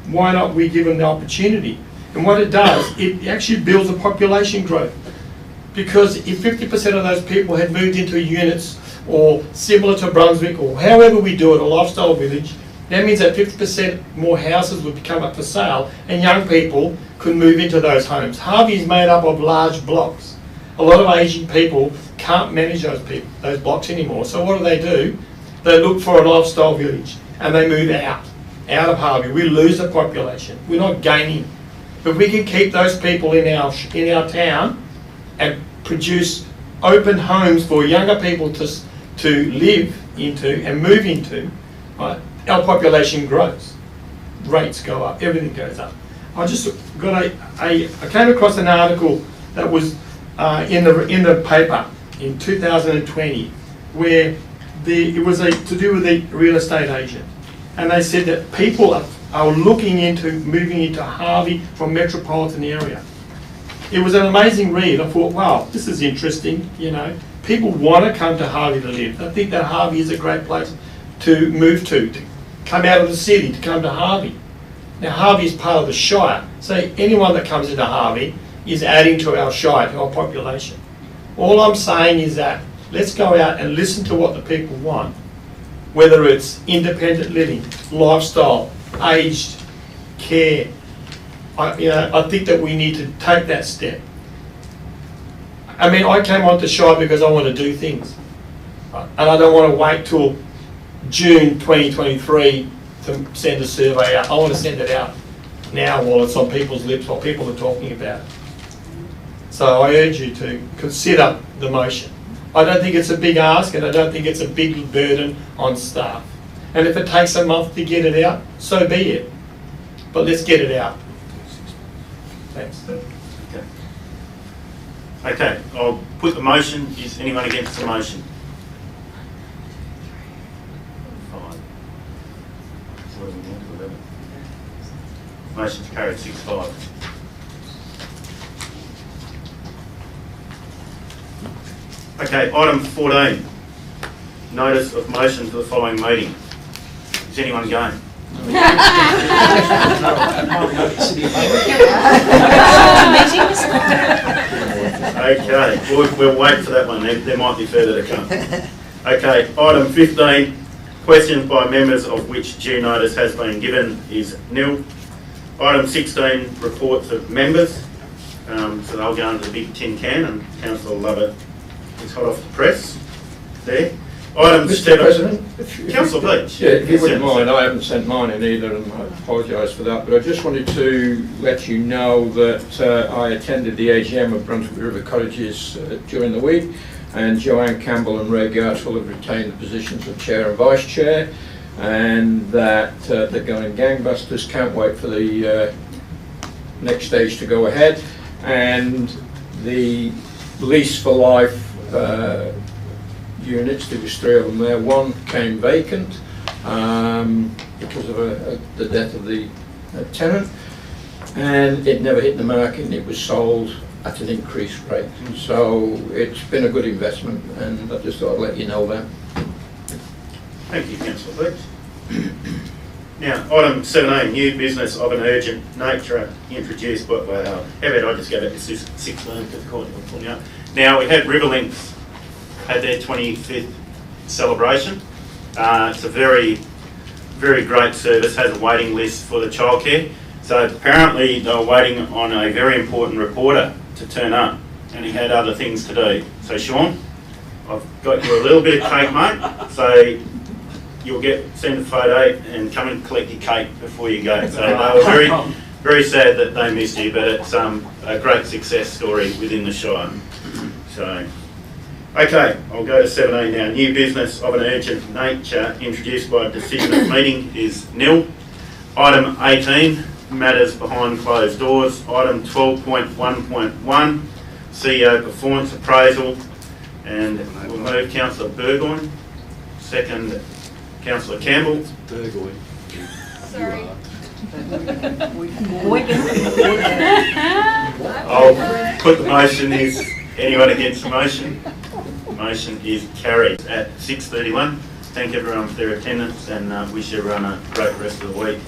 why not we give them the opportunity? And what it does, it actually builds a population growth. Because if 50% of those people had moved into units or similar to Brunswick or however we do it, a lifestyle village, that means that 50% more houses would come up for sale and young people could move into those homes. Harvey is made up of large blocks. A lot of ageing people can't manage those blocks anymore. So what do? They look for a lifestyle village and they move out of Harvey. We lose the population. We're not gaining. But we can keep those people in our town and produce open homes for younger people to live into and move into, right? Our population grows. Rates go up, everything goes up. I just got I came across an article that was in the paper in 2020 where it was to do with a real estate agent, and they said that people are looking into moving into Harvey from metropolitan area. It was an amazing read. I thought, wow, this is interesting. You know, people want to come to Harvey to live. They think that Harvey is a great place to move to come out of the city, to come to Harvey. Now Harvey is part of the Shire, so anyone that comes into Harvey is adding to our Shire, to our population. All I'm saying is that let's go out and listen to what the people want, whether it's independent living, lifestyle, aged care. I think that we need to take that step. I mean, I came onto Shire because I want to do things. And I don't want to wait till June 2023 to send a survey out. I want to send it out now while it's on people's lips, while people are talking about it. So I urge you to consider the motion. I don't think it's a big ask, and I don't think it's a big burden on staff. And if it takes a month to get it out, so be it. But let's get it out. Thanks. Okay, I'll put the motion. Is anyone against the motion? Motion's carried 6-5. Okay, item 14. Notice of motion for the following meeting. Is anyone going? Okay, we'll wait for that one. There might be further to come. Okay, item 15. Questions by members of which due notice has been given is nil. Item 16, reports of members. So they'll go into the big tin can, and council will love it. It's hot off the press. There. Item Mr. 7. President, Councillor Bleach. Yeah, if you wouldn't mind, I haven't sent mine in either, and I apologise for that, but I just wanted to let you know that I attended the AGM of Brunswick River Cottages during the week, and Joanne Campbell and Ray Gartrell have retained the positions of Chair and Vice Chair, and that they're going gangbusters. Can't wait for the next stage to go ahead. And the Lease for Life units, there was 3 of them there. One came vacant because of the death of the tenant, and it never hit the market, and it was sold at an increased rate. So it's been a good investment, and I just thought I'd let you know that. Thank you, Councillor Bleach. Now, item 17, new business of an urgent nature introduced by, how about I just go back to 16 because the up. Now, we had Riverlinks had their 25th celebration. It's a very, very great service, has a waiting list for the childcare. So apparently they were waiting on a very important reporter to turn up, and he had other things to do. So Sean, I've got you a little bit of cake, mate. So you'll send a photo and come and collect your cake before you go. So they were very, very sad that they missed you, but it's a great success story within the Shire. So, okay, I'll go to 17 now. New business of an urgent nature introduced by decision of meeting is nil. Item 18, matters behind closed doors. Item 12.1.1, CEO performance appraisal. And we'll move Councillor Burgoyne. Second, Councillor Campbell. Burgoyne. Sorry. I'll put the motion. Is anyone against the motion? Motion is carried at 6:31. Thank everyone for their attendance, and wish everyone a great rest of the week.